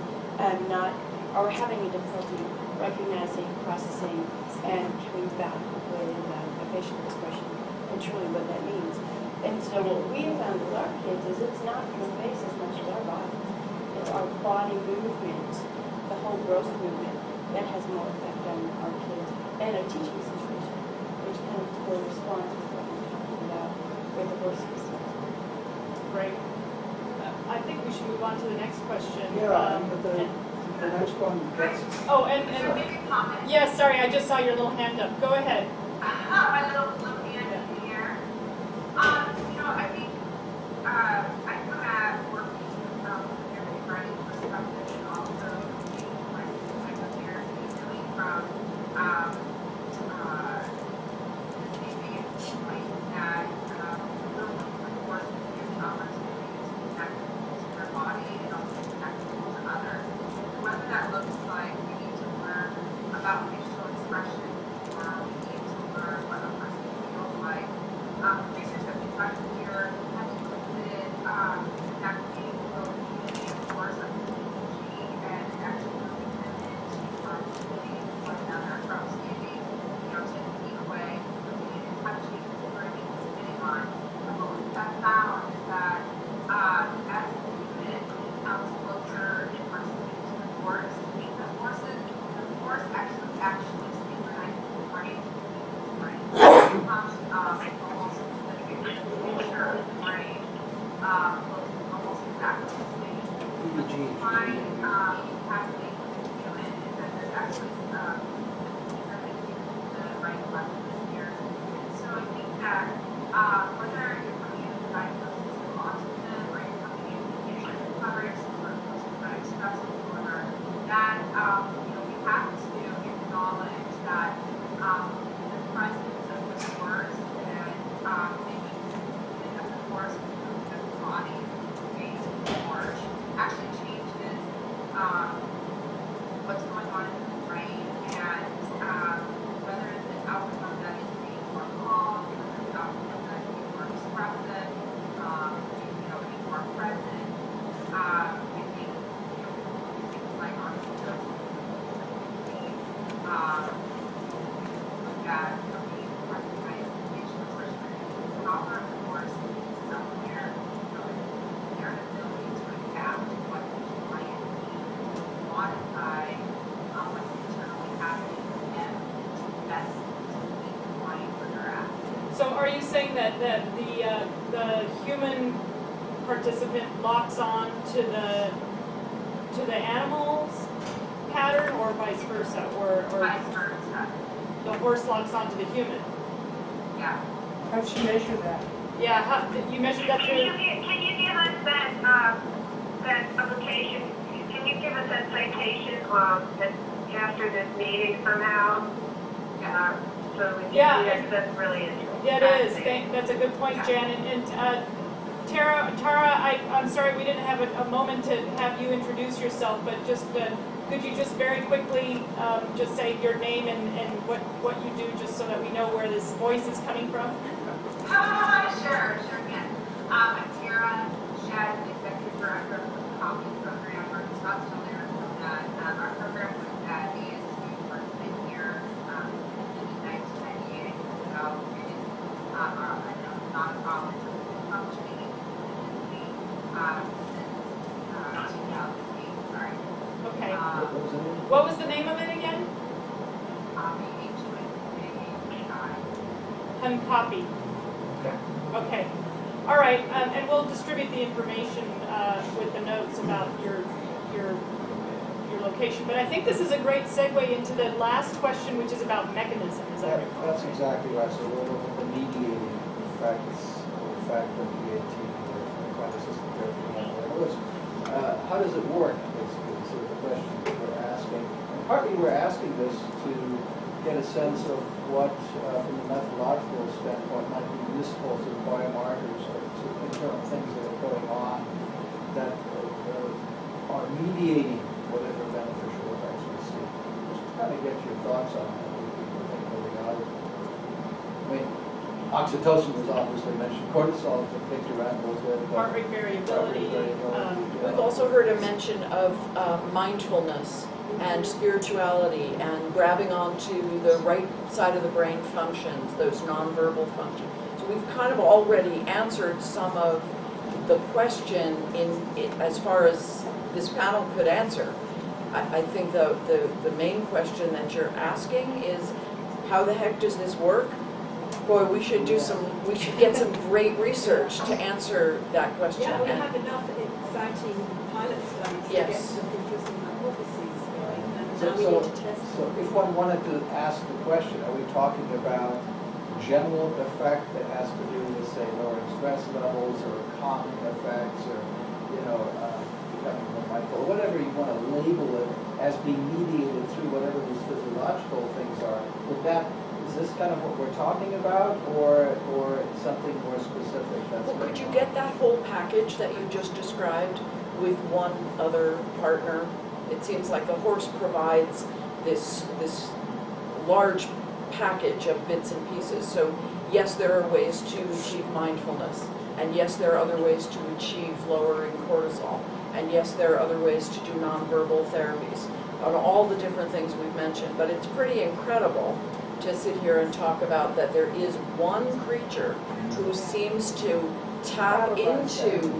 are having a difficulty recognizing, processing, and coming back with a facial expression and truly what that means. And so what we have found with our kids is it's not your face as much as our body. It's our body movement, the whole growth movement, that has more effect on our kids and a teaching situation, which kind of corresponds with what we're talking about with the horses. Great. I think we should move on to the next question. Yeah, the next one gets... Oh, and yes, sorry, I just saw your little hand up. Go ahead. My little blue hand here. I think I come at working from a writing perspective and also taking my psychotherapy really from maybe a point that really reinforces your traumas to connect to your body and also connect to others. And whether that looks like we need to learn about facial expression or we need to learn what a person feels like. Research that we've done here has included connecting both community and course of community and actually moving them into community with one another from standing, 10 feet away, moving and touching, learning, spitting on. And what we have found is that as the human comes closer in proximity to the horse actually synchronizes the brain. Becomes almost the picture of the brain looks almost exactly the same. We find happening with the human is that there's actually the right and left hemisphere. And so I think that whether you're coming in with a diagnosis of autism or you're coming in with any coverage or post-traumatic stress disorder, that we have to acknowledge that the presence of the force and maybe of the force of the body face of the force actually changes what's going on in the brain and whether the outcome that is being more calm, whether the outcome that is being more expressive, being more present. I think things like oxytocin, look at being recognized facial expression and offer of course self-care, their ability to adapt to what the client needs, modify what's internally happening with them to best meet the client where they're at. So are you saying that the human participant locks on to the animal's pattern or vice versa? Or vice versa. The horse locks onto the human? Yeah. How'd she measure that? Yeah, you measured that through... Can you give us that publication? Can you give us that citation after this meeting somehow? So we can see it. That's really interesting. Yeah, it is. That's a good point, Jan. And Tara, I'm sorry we didn't have a moment to have you introduce yourself, but just could you just very quickly just say your name and what you do, just so that we know where this voice is coming from? Sure can. I'm Tara Shad, Executive Director of the Coffee Program. We're in Scottsdale, Arizona. Our program was at ASU for 10 years, in 1998. So it is a nonprofit functioning independently. uncopy. Okay. Okay. All right, and we'll distribute the information with the notes about your location. But I think this is a great segue into the last question, which is about mechanism. Is that right? That's exactly right. So we'll look at the mediating effects, or effect of DAT, or equine assisted therapy. How does it work? Is sort of the question we're asking. And partly we're asking this to get a sense of what, from a methodological standpoint, might be useful to biomarkers or to internal things that are going on that are mediating whatever beneficial effects we see. Just to kind of get your thoughts on that. I mean, oxytocin was obviously mentioned. Cortisol is a big around a little bit. Heart rate variability. We've also heard a mention of mindfulness and spirituality and grabbing onto the right side of the brain functions, those nonverbal functions. So we've kind of already answered some of the question as far as this panel could answer. I think the main question that you're asking is, how the heck does this work? Boy, we should get some great research to answer that question. Yeah, we have enough exciting pilot studies to get some interesting hypotheses going, and now we need to test them. So if one wanted to ask the question, are we talking about general effect that has to do with, say, lowering stress levels, or calming effects, or, becoming more mindful, or whatever you want to label it as being mediated through whatever these physiological things are? Is this kind of what we're talking about, or something more specific? Well, could you get that whole package that you just described with one other partner? It seems like the horse provides this large package of bits and pieces. So yes, there are ways to achieve mindfulness, and yes, there are other ways to achieve lowering cortisol, and yes, there are other ways to do nonverbal therapies on all the different things we've mentioned. But it's pretty incredible to sit here and talk about that there is one creature who seems to tap into,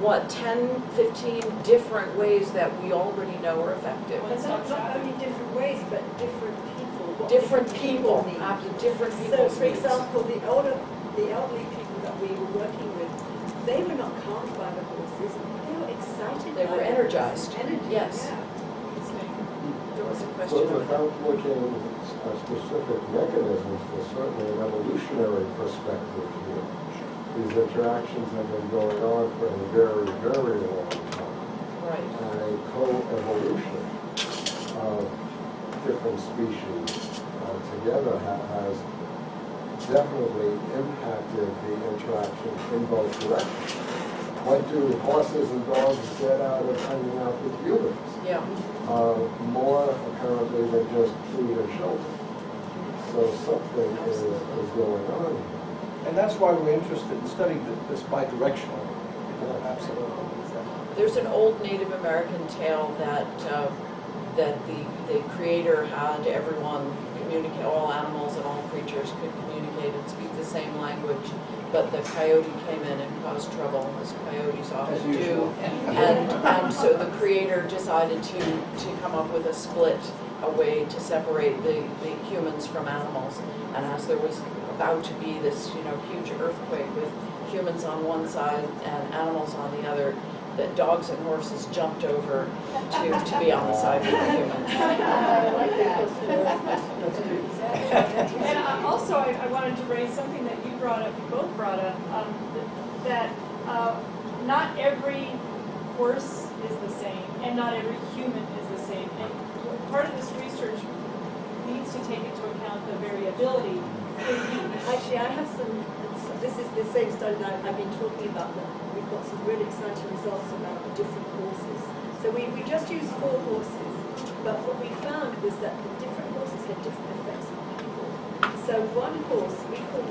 10, 15 different ways that we already know are effective. And not only different ways, but different people. Different people have different people's So, for example, the elderly people that we were working with, they were not calmed by the horses. They were excited. They were energized. Energy. Yes. Yeah. There was a So question. without looking at specific mechanisms, there's certainly an evolutionary perspective here. These interactions have been going on for a very, very long time. Right. And a co-evolution of different species together has definitely impacted the interaction in both directions. What do horses and dogs get out of hanging out with humans? Yeah. More apparently than just food and shelter. So something is going on here. And that's why we're interested in studying this bidirectionally. Absolutely. There's an old Native American tale that the Creator had everyone communicate, all animals and all creatures could communicate and speak the same language, but the coyote came in and caused trouble, as coyotes often do. And so the Creator decided to come up with a way to separate the humans from animals. And as there was about to be this huge earthquake with humans on one side and animals on the other, that dogs and horses jumped over to be on the side with the humans. I like that. And also, I wanted to raise something that you both brought up, that not every horse is the same, and not every human is the same. And part of this research needs to take into account the variability. Actually, I have this is the same study that I've been talking about. We've got some really exciting results about the different horses. So we just used 4 horses, but what we found was that the different horses had different effects on people. So one horse, we call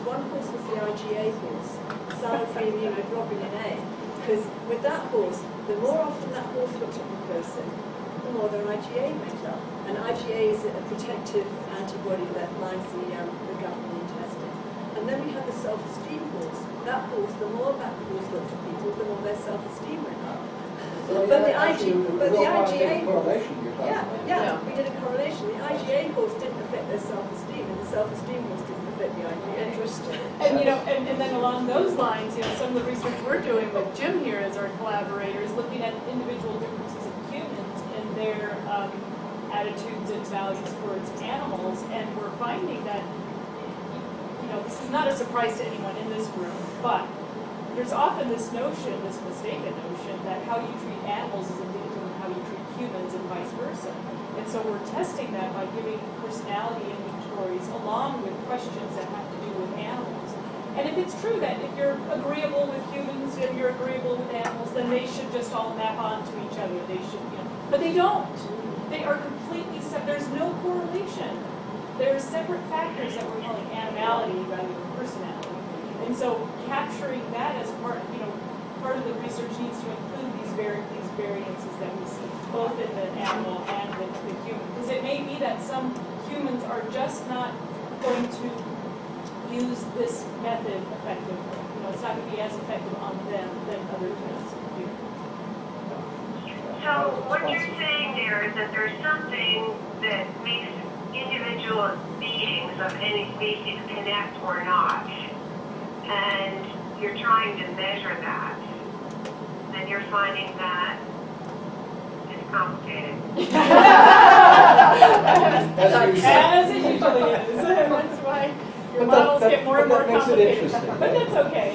one horse was the IgA horse, cell-free immunoglobulin A, because with that horse, the more often that horse looked at the person, the more their IgA went up. And IgA is a protective antibody that lines the gut and the intestine. And then we had the self-esteem horse. That horse, the more that horse looked at people, the more their self-esteem went up. But the IgA horse, we did a correlation. The IgA horse didn't affect their self-esteem, and the self-esteem horse didn't affect the interesting. And, you know, and then along those lines, you know, some of the research we're doing with Jim here as our collaborator is looking at individual differences of humans and their attitudes and values towards animals, and we're finding that, you know, this is not a surprise to anyone in this room, but there's often this notion, this mistaken notion, that how you treat animals is indicative of how you treat humans and vice versa. And so we're testing that by giving personality inventories along with questions that have to do with animals. And if it's true that if you're agreeable with humans and you're agreeable with animals, then they should just all map onto each other. They should, you know, but they don't. They are completely separate. There's no correlation. There's separate factors that we're calling animality rather than personality. And so capturing that as part, you know, part of the research needs to include these variances that we see both in the animal and the human. Because it may be that some humans are just not going to use this method effectively. You know, it's not going to be as effective on them than other types of humans. So what you're saying there is that there's something that makes individual beings of any species connect or not, and you're trying to measure that, and you're finding that it's complicated. As it usually is. That's why your models get more and more complicated. But that's okay.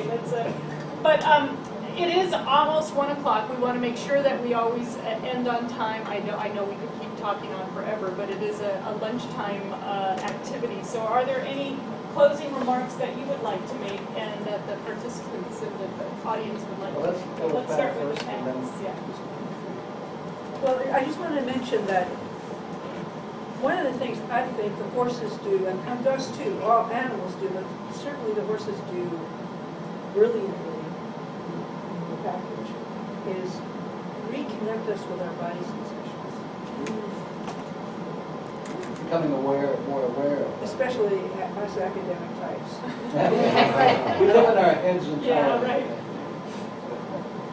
It is almost 1 o'clock. We want to make sure that we always end on time. I know we could keep talking on forever, but it is a lunchtime activity. So are there any closing remarks that you would like to make and that the participants and the audience would like to make? Let's start with the panelists. Yeah. Well, I just wanted to mention that one of the things I think the horses do, and dogs too, all animals do, but certainly the horses do brilliantly in the package, is reconnect us with our body sensations. Becoming more aware of it. Especially us academic types. We live in our heads entirely. Yeah, right.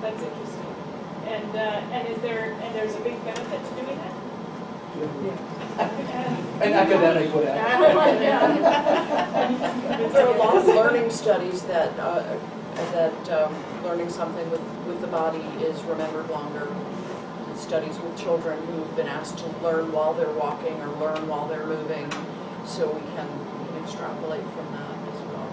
That's interesting. And there's a big benefit to doing that? An academic would have. There are a lot of learning studies that learning something with the body is remembered longer. Studies with children who've been asked to learn while they're walking or learn while they're moving, so we can extrapolate from that as well.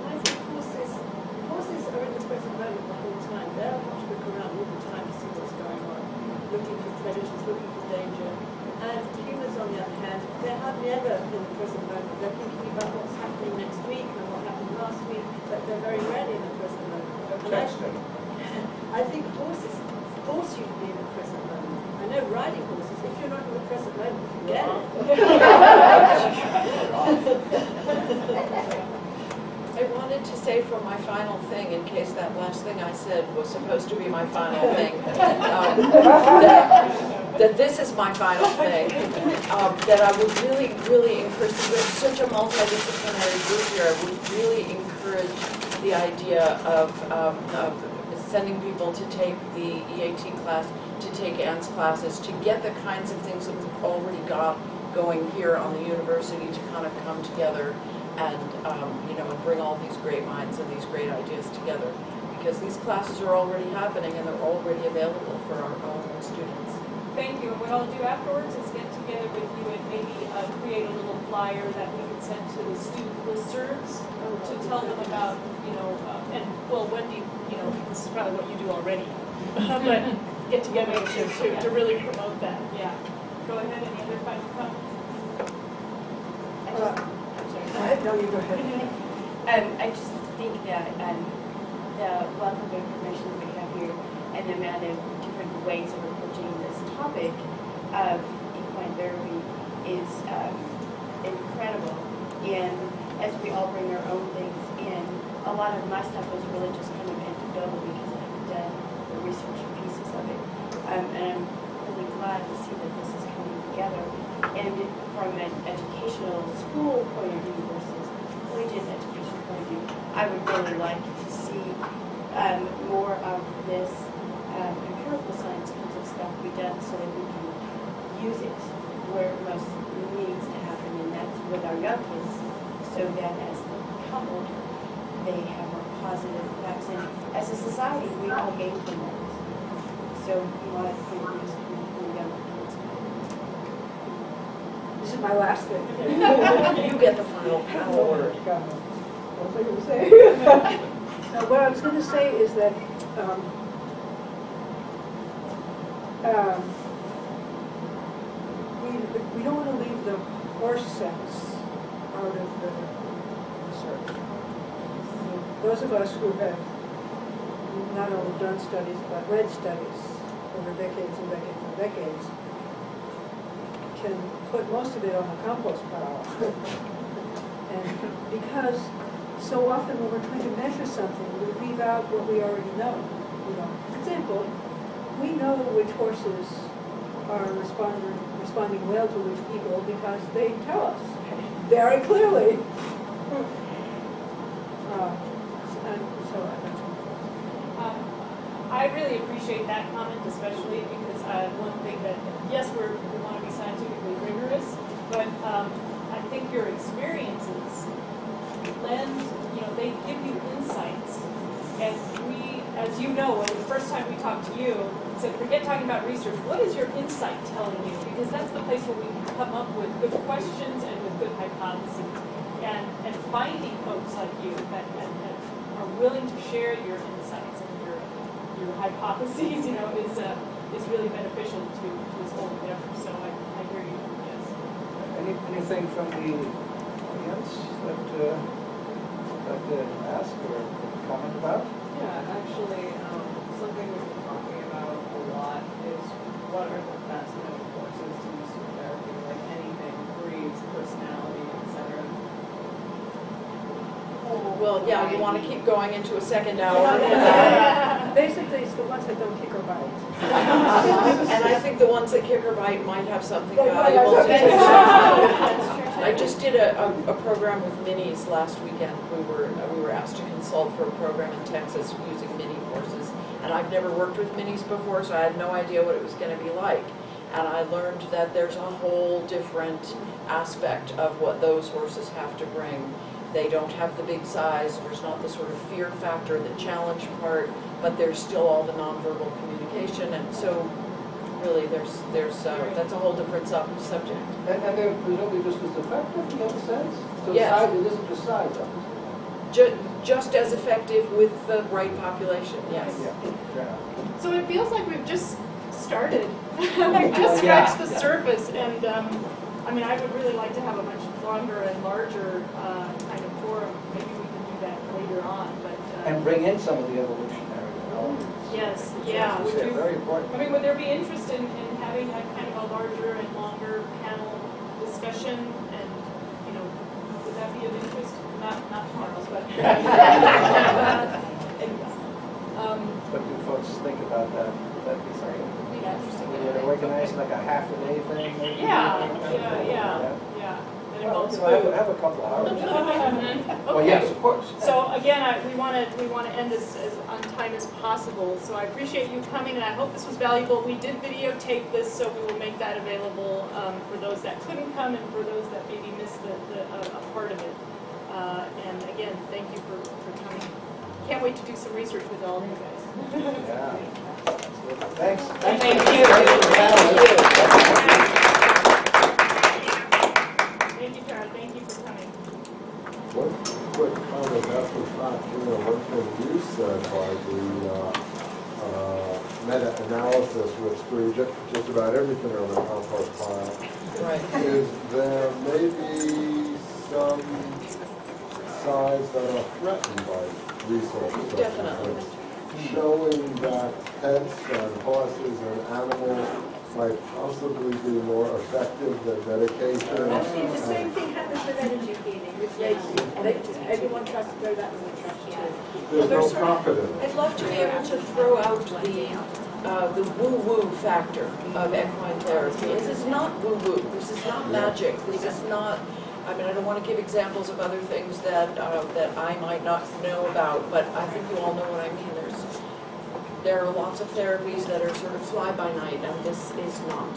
I think horses are in the present moment the whole time. They're not to look around all the time to see what's going on, looking for predators, looking for danger. And humans, on the other hand, they're hardly ever in the present moment. They're thinking about what's happening next week and what happened last week, but they're very rarely in the present moment. I think horses force you to be in the present moment. I know riding horses, if you're not in the present moment, forget it. I wanted to say for my final thing, in case that last thing I said was supposed to be my final thing, that this is my final thing, that I would really, really encourage, with such a multidisciplinary group here, I would really encourage the idea of sending people to take the EAT class, to take Anne's classes, to get the kinds of things that we've already got going here on the university to kind of come together and and bring all these great minds and these great ideas together, because these classes are already happening and they're already available for our own students. Thank you. And what I'll do afterwards is get together with you and maybe create a little flyer that we can send to the student listservs to tell them about, and well, Wendy, this is probably what you do already, but get together with you to really promote that. Yeah. Go ahead. Any other final comments? No, you go ahead. I just think that the wealth of information that we have here and the amount of different ways of approaching this topic of equine therapy is incredible. And as we all bring our own things in, a lot of my stuff was really just kind of anecdotal because I haven't done the research pieces of it. And I'm really glad to see that this is coming together. And from an educational school point of view versus collegiate education point of view, I would really like to see more of this empirical science kinds of stuff be done so that we can use it where it most needs to happen, and that's with our young kids, so that as they become older, they have more positive effects. And as a society, we all gain from that. So you want to create music for young kids. This is my last thing. You get the final panel word. What was I going to say? What I was going to say is that we don't want to leave the horse sense out of the research. Those of us who have not only done studies but read studies over decades and decades and decades can put most of it on the compost pile. And because so often when we're trying to measure something, we leave out what we already know. For example, we know which horses are responding well to which people because they tell us very clearly. I really appreciate that comment, especially because one thing that, yes, we want to be scientifically rigorous, but I think your experiences lend, they give you insights. And we, as you know, the first time we talked to you, said, forget talking about research. What is your insight telling you? Because that's the place where we can come up with good questions and with good hypotheses. And finding folks like you that are willing to share your insights and your hypotheses, is really beneficial to this whole endeavor. So I hear you. Yes. Anything from the audience that like to ask or comment about? Yeah, actually, something we've been talking about a lot is what are the best known courses to use for therapy, like anything, breeds, personality, etc. Well, yeah, you want to keep going into a second hour. Basically, it's the ones that don't kick or bite. And I think the ones that kick or bite might have something valuable to say. I just did a program with minis last weekend. We were asked to consult for a program in Texas using mini courses. And I've never worked with minis before, so I had no idea what it was going to be like. And I learned that there's a whole different aspect of what those horses have to bring. They don't have the big size, there's not the sort of fear factor, the challenge part, but there's still all the nonverbal communication, and so really that's a whole different subject. And they're presumably just as effective, you have a sense? So Yes. size, it isn't just size, obviously. Just as effective with the right population, yes. Yeah. So it feels like we've just started. We've just scratched the surface, and I would really like to have a much longer and larger kind of forum. Maybe we can do that later on, but. And bring in some of the evolutionary elements. Yes, yeah. Which is very important. Would there be interest in having a kind of a larger and longer panel discussion, and, would that be of interest? Not tomorrow, but. What do folks think about that? Would that be something? We organize like a half-a-day thing, maybe? Yeah. That involves I have a couple hours. Well, yes, of course. So again, we want to end this as on time as possible. So I appreciate you coming, and I hope this was valuable. We did videotape this, so we will make that available for those that couldn't come and for those that maybe missed a part of it. And again, thank you for coming. Can't wait to do some research with all of you guys. Yeah. Thanks. Thank you. Thank you, Tara. Thank you for coming. One quick comment after the fact, one thing you said by the meta-analysis, which through just about everything on the compost pile, is there may be some sides that are threatened by resources. Definitely. Showing that pets and horses and animals might possibly be more effective than medication. Actually, the same thing happens with energy heating. Everyone tries to throw that in the trash too. There's no profit in it. I'd love to be able to throw out the woo-woo factor of equine therapy. This is not woo-woo. This is not magic. This is not. I don't want to give examples of other things that I might not know about, but I think you all know what I mean. There are lots of therapies that are sort of fly-by-night, and this is not.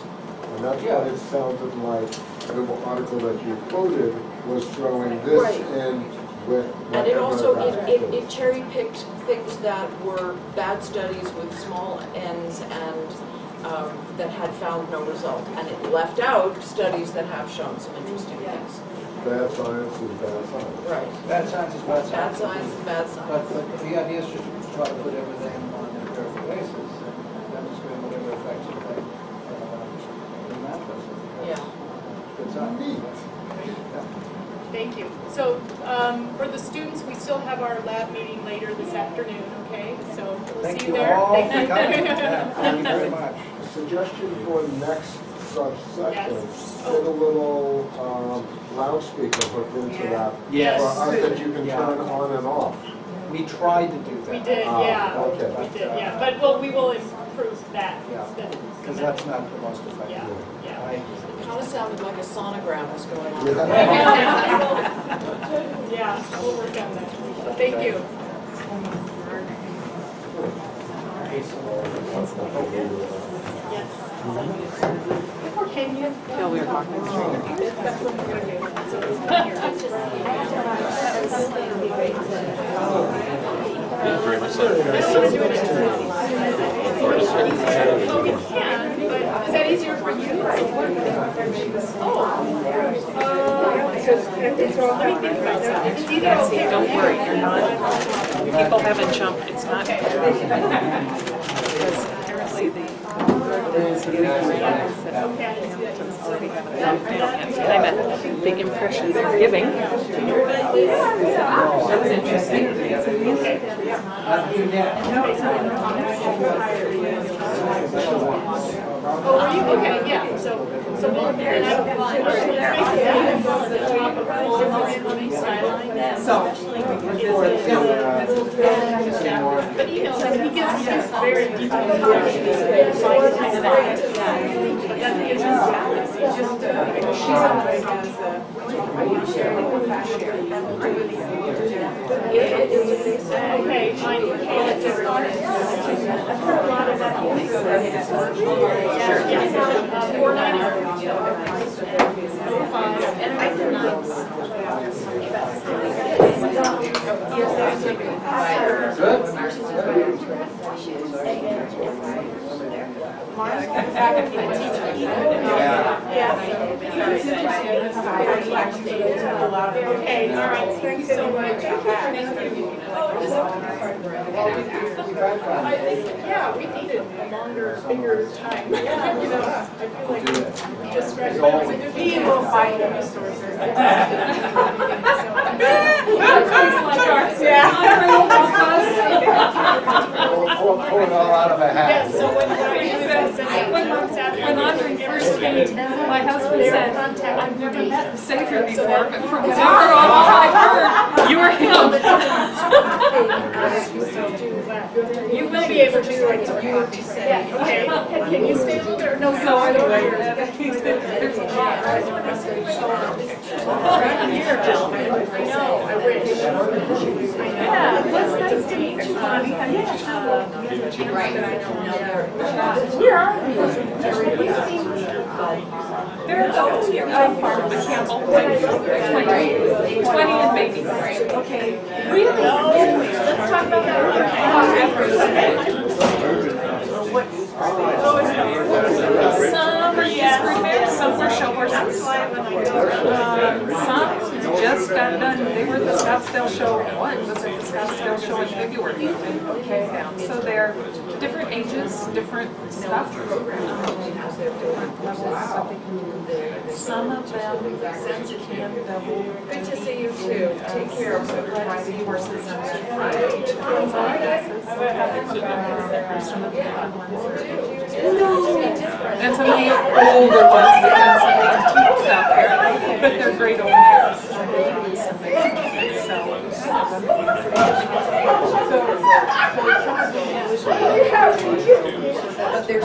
And that's what it sounded like, the article that you quoted was throwing this Right. in with And it whatever also, that it cherry-picked things that were bad studies with small n's and that had found no result. And it left out studies that have shown some interesting things. bad science is bad science. Right. Bad science is bad science. Bad science is bad science. But the idea is just to try to put everything on an empirical basis and demonstrate whatever effects you think in manifest. Yeah. Good science. Thank you. So for the students, we still have our lab meeting later this afternoon, okay? So we'll Thank see you you there. all Thank for you. coming. Yeah, thank you very much. A suggestion for next such session, Yes. get a little loudspeaker hooked into that. Yes. For us that you can turn on and off. We tried to do that. We did, Ah, yeah. okay. We did, yeah. But well, we will improve that. Yeah, instead. because that's not the most effective. Yeah, yeah. Right? It kind of sounded like a sonogram was going on. Yeah, we'll work on that. Thank you. Can you tell we were talking Thank you very much, sir. Well, we can, but is that easier for you? Let me think about that. It's either Nancy, okay. don't worry, you're not, people haven't jumped, it's not. Because apparently the Hamilton's already have it locked down, and so I meant the impression they're giving. That's interesting. Oh, are you, okay, yeah, so we'll, and I, but emails, he gives us very detailed information. But then he just, okay, mine, okay, let's start. I've heard a lot of that. Okay, all right, thank you so much. I think, yeah, we needed a longer, bigger time. You know, I feel like just right now, we will find the resources. Pull it all out of a hat. Yes, so when Andre first came, my husband said, I've never met the Savior before, but from whatever all I've heard, you are him. You will be able to do it. Yeah, okay. Can you stay a little bit? No, I don't. There's a lot. Right here. I know, I wish. Yeah, well, it's nice to meet you, Bonnie. Where are we? They're adults here. I'm part of the Campbell. 20 and baby. Okay. Really? Let's talk about that. Some are just prepared, some were show horses. Some just got done, they were at the Scottsdale show, one was at the Scottsdale show in February. Okay, so they're different ages, different stuff. Some of them sense can double. Good to see you too. Take care. I'm so glad to see horses and some of the other ones are and some of the older ones and some of the antiques out there, but they're great old mares. But there's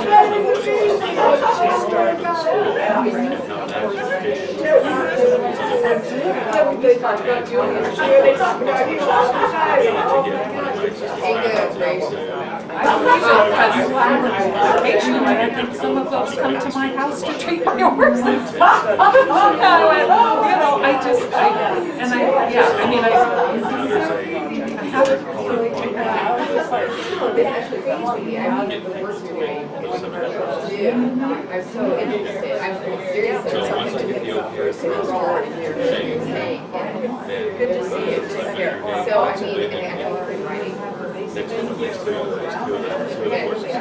Occasionally, I think some of those come to my house to treat my horses. I I'm so interested. I'm serious. So once I get the okay for Good to see you. So I mean, and I know you've been writing for next two of the courses.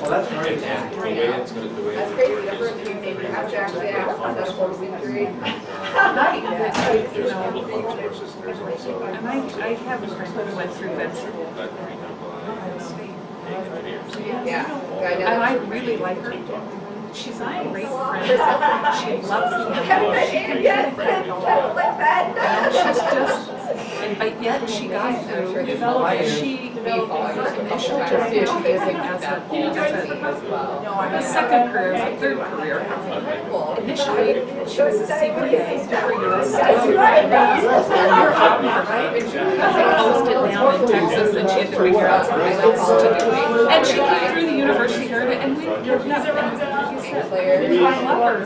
Well, that's great. And the way it's going to That's great. The number of people you have to actually ask on that course injury. have a friend who went through that school. Yeah. And I really like her. She's a great friend. She loves me. She's just, but yet she got through. She initially did as a second career, as a third career. Initially, she was a CPA for US because they closed it down in Texas and she had to figure out something else to do. And she came through the University here and we grew up. I love her.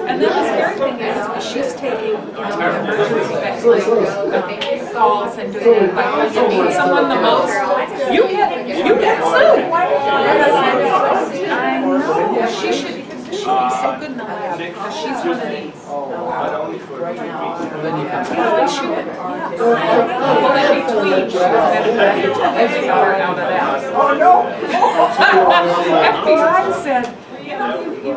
And then the scary thing is, she's taking emergency calls and doing it like when you need someone the most, you get sued. I know. She should be so good in the lab because she's one of these. Well, in between, she was getting her out of that. Oh no! FBI said, you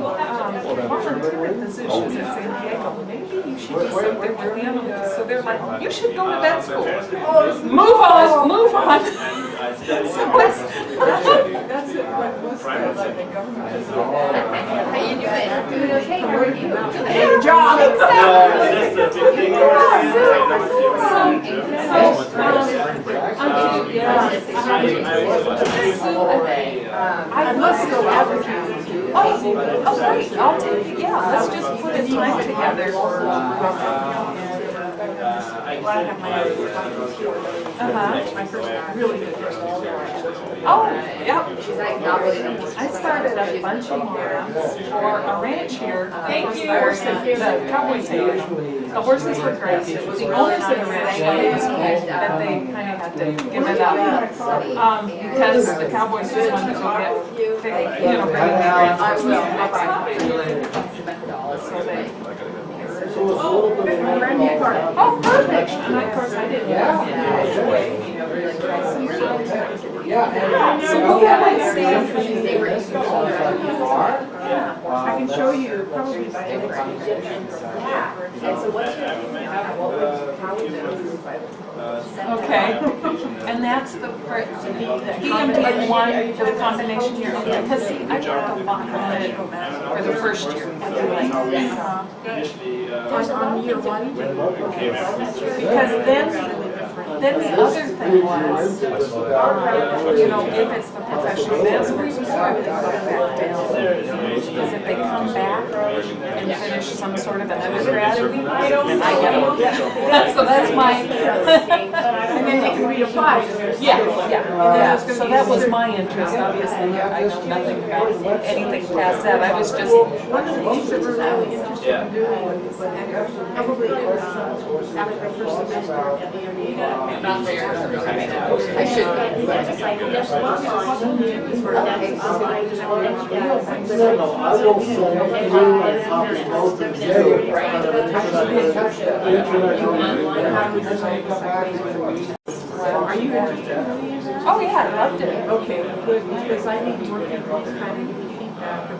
volunteer positions in San Diego. Maybe you should do something with animals. So they're like, you should go to vet school. Move on, move on. So that's it. How you doing? Doing okay. How are you? Good job. I must go advocate. Oh, great. I'll take it. Yeah, let's just put a time together. Really good. Oh, yeah. I started a bunching labs for a ranch here. Thank you. The cowboys here. The horses were great. The owners of the ranch that they kind of had to give it up because the cowboys just wanted to go get, Oh, perfect. And of course I didn't. So I can show you probably by And so what's your opinion on how would you improve by okay, and that's the PMD1 for the combination year. Because see, I worked a lot on it for the first year. on year one? Because then the other thing was, if it's the professional dance, we just have to come back down. Because if they come back and finish some sort of an undergrad, I get them. So that's my. And then they can reapply. Yeah. So that was my interest. Obviously, I know nothing about anything past that. I was just. One of the things that we're really interested in doing was probably after the first semester at the not very I should. Are you interested? Oh yeah, I loved it. Okay, good, because I need more people to kind of give feedback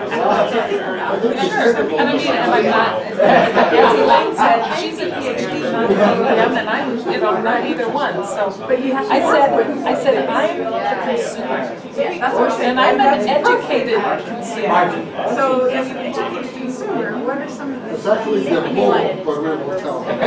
about Sure. And I mean, and I'm not, as Elaine said, she's a PhD, not an UM, and I'm, not either one, so. But you have to I said, I'm a consumer. And I'm an educated consumer. So as an educated consumer, what are some of the? It's actually the bull, but we won't tell them.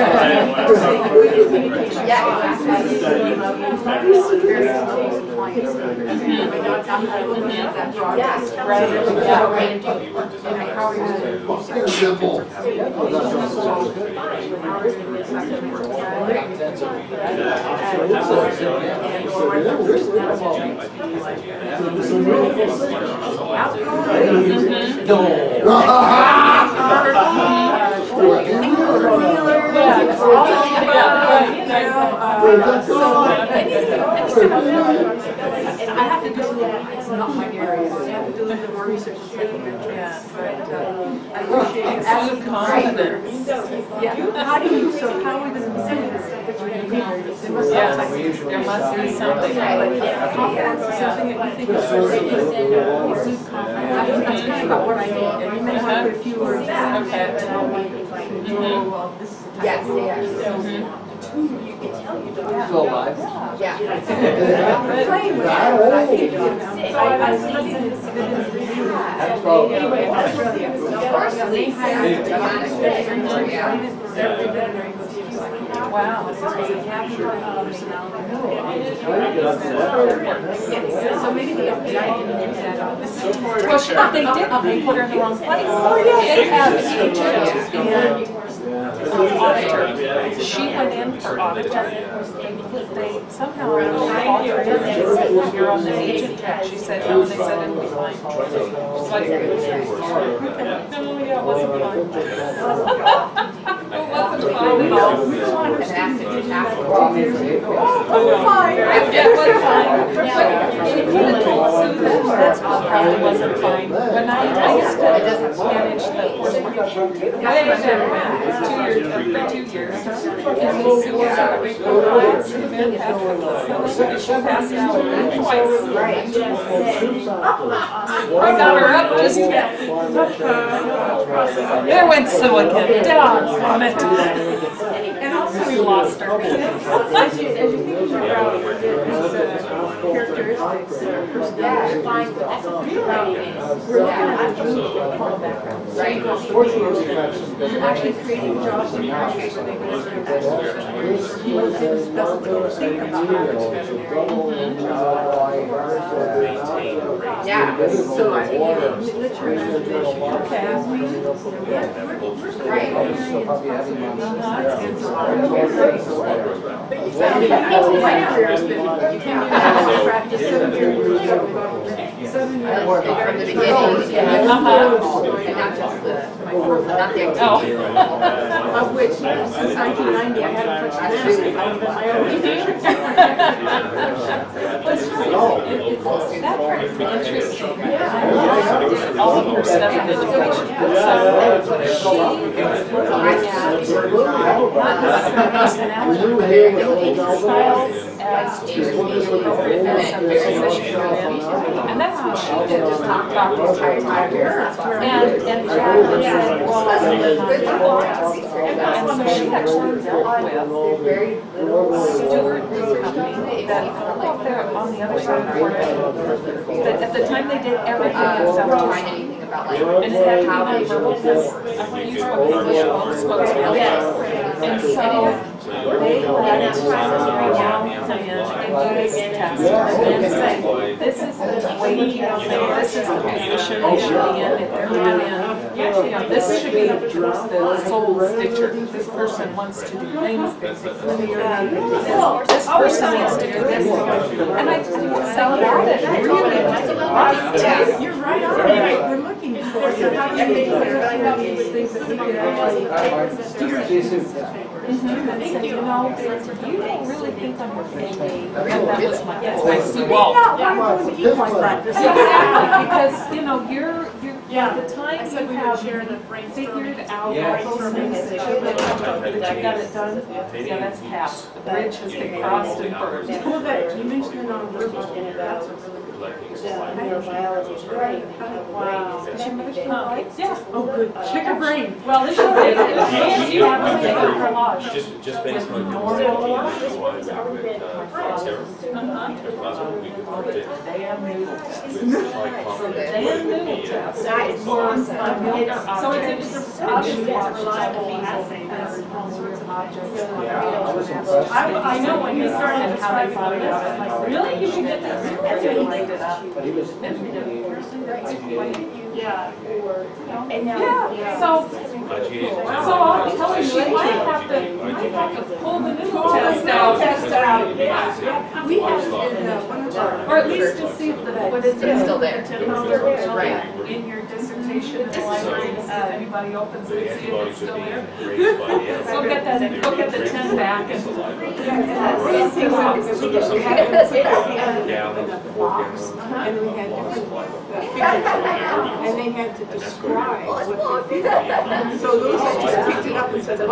I have to do that, it's not my area, I have to do a little more research and take interest, but I appreciate it. Absolute confidence. Yeah, how do you, so how are we gonna do this? There must Yes, be there must be something. something that you think is that's kind of about what I need, and you may want to put a few words down that tell me, oh, well, this is the type Yes, of yes. you can tell you don't. Still alive? Yeah. Playing with that, but I think, so I was listening to some of the reviews. Anyway, Australia. Of course, They hired Yeah. Wow. So maybe the FBI didn't use that on this. Well, she, they did, they put her in the wrong place. They have agents and auditor. She went in for auditor. They somehow called her in and said, you're on the agent track. She said, no, and they said it'll be fine. She's like, no, yeah, it wasn't fine. It wasn't fine at all. We don't want her students to do that. Oh, fine. Yeah, it was fine. But she could have told Sue that probably wasn't fine. When I used to manage the coursework, I was 2 years, and Sue was at a regional class, and then had her facility, she passed out twice. I got her up just there went Sue again, down it. And also we lost her. As you think about characteristics or personality, we're looking at you're actually creating jobs in countries where they go to international. One of the things best to think about Yeah. so I literature and information. Okay. Right. Practice 7 years. 7 years. From the beginning, and not just not the activity. Of which, since 1990, I haven't touched an ass. I always That part's interesting. All of her stuff in education. Not necessarily personality, but styles as to the appropriateness of the position you're in. And that's what she did, just talk the entire time. And Jacqueline said, well, I would not do that. And so she actually dealt with Stewart Company that up there on the other side of the border. But at the time they did everything in South China. And it had how they were because I use what English folks spoke about. And so they let right now come in and do this test and then say, this is the way you say, this is the position they should be in if they're not in. You know, this should be the soul stitcher. This person wants to do things. This person needs to do this. And I just sell about it. Really, right. You're right on it. We're looking for, so how do you make these things that we could actually Thank you. You know, you don't really think I'm okay. And that's my Sue Wall. Exactly, because, you know, you're the time you have figured out those things that you got it done, yeah, that's past. The bridge has been crossed and burned. Well, but you mentioned the nonverbal, that's a really good collecting The saliva. neurobiology is learning how the brain is connected. It's just Oh, good. Pick a brain. Well, this should be, yes, you have to take a collage. Just based on your So a lot of this work has already been compiled. their plasma, we could print it with high confidence what it would be. That is awesome. So it's a reliable assay. There's all sorts of objects. I know when you started describing all this, I was like, really? You can get that? But he was Why didn't you? Yeah. And now. Yeah, so I'll tell you, I have to pull the new test out. We have in one of our. Or at least to see what is It's still there. Right. In your dissertation in the library, to see if anybody opens it, see if it's still there. Go get that, go get the 10 back and. So there's something And we had and they had to describe what they figured. So those that just picked it up and said, oh,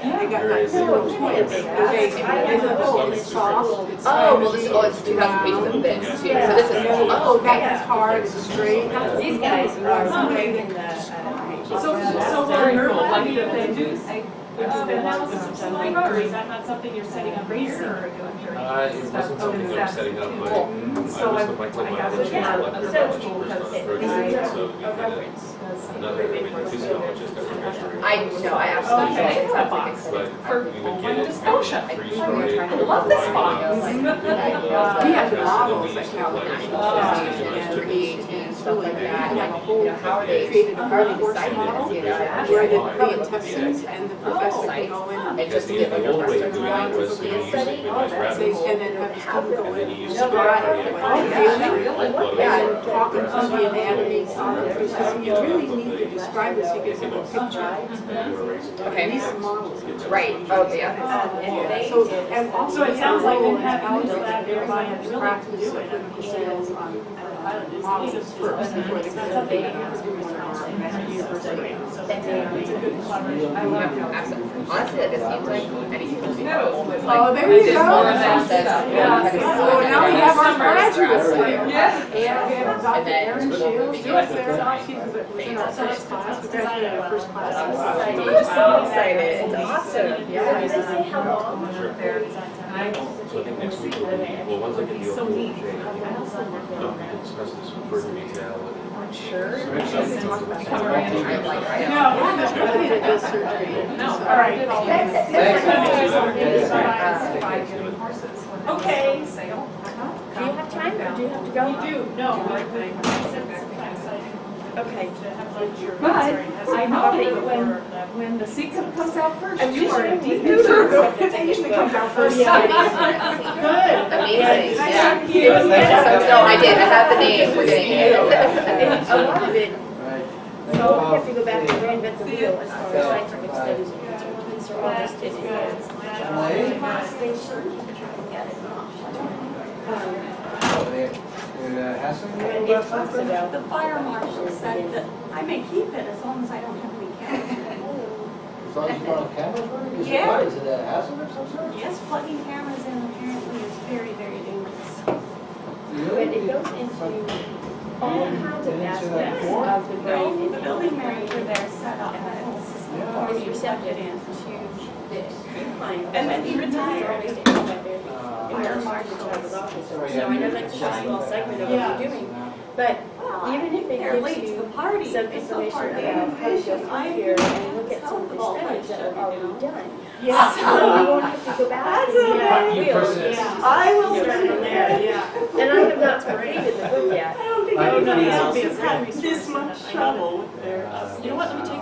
they got like 0 points. They said, oh, it's soft, it's Oh, well, this, it's 2,000 pages of this, too. So this is, oh, that's hard, it's straight. These guys are making the. So very cool, like if they do, analysis of saliva, or is that not something you're setting up here? It wasn't something that I'm setting up, but I was the microbiologist and electrobiologist person on the program, so we had another physiologist that were measuring. I know, I absolutely Okay. think But we would get it, freeze dry it, I love this box. We had models that and stuff like that, like, how are they, created a how are they horse deciding model this, where the intestines and the professor can go in and and just The get like a old way of restaurant doing it was recipe you and use study. randomized rabbits. and then have the student go And in then you and use describe cardiac and blood talk and see the anatomy of it. Because you really need to describe it so you get a picture. Okay. These models. Right, oh, yeah. So it sounds like you have used that thereby and really practice to do it. clinical sales on models first before they That's something you have to do with our university. So it's a good collaboration. I love it. Absolutely. Honestly, like, it seems like anything can be done. Oh, there you go. So now we have our graduates here. Yeah. And we have Dr. Erin Shields. She's there. She's in our first class. We graduated our first class. I'm so excited. It's awesome. Did they say how long? Sure. So I think next week will be, well, once I get the open we can discuss this in further detail. I'm sure. No, that's really a good surgery. No, all right. Okay. Do you have time or do you have to go? You do, no. Okay. But I know that when the sequel comes out first, I'm you are a usually deep with user. It usually comes out first. Good. Amazing, yeah. Thank you. No, I did, I have the name, we're getting it. And a lot of it, Right. we have to go back and reinvent the wheel as far as scientific studies are concerned. So all this did And it talks about The fire marshal said that I may keep it as long as I don't have any cameras. As long as you don't have cameras running? Is it Yeah. what? Is it a hazard of some sort? Yes, plugging cameras in apparently is very, very dangerous. But it goes into all kinds of aspects of the brain. The building manager there set up that whole system for It's me, receptive plugged it in. to this incline. And then he retired. Fire marshal So I know that's just a small segment of what Yeah. you're doing. But even if it They're late gives to the you party. some It's so information hard to about how to go envision. through here and look at some of the studies that are already done. Yes. So you won't have to go back and reinvent the wheel. I will start from there, yeah. And I have not completed the book yet. I don't think Oh, no, anybody this will else be a has had great this much trouble with their. You know what, let me take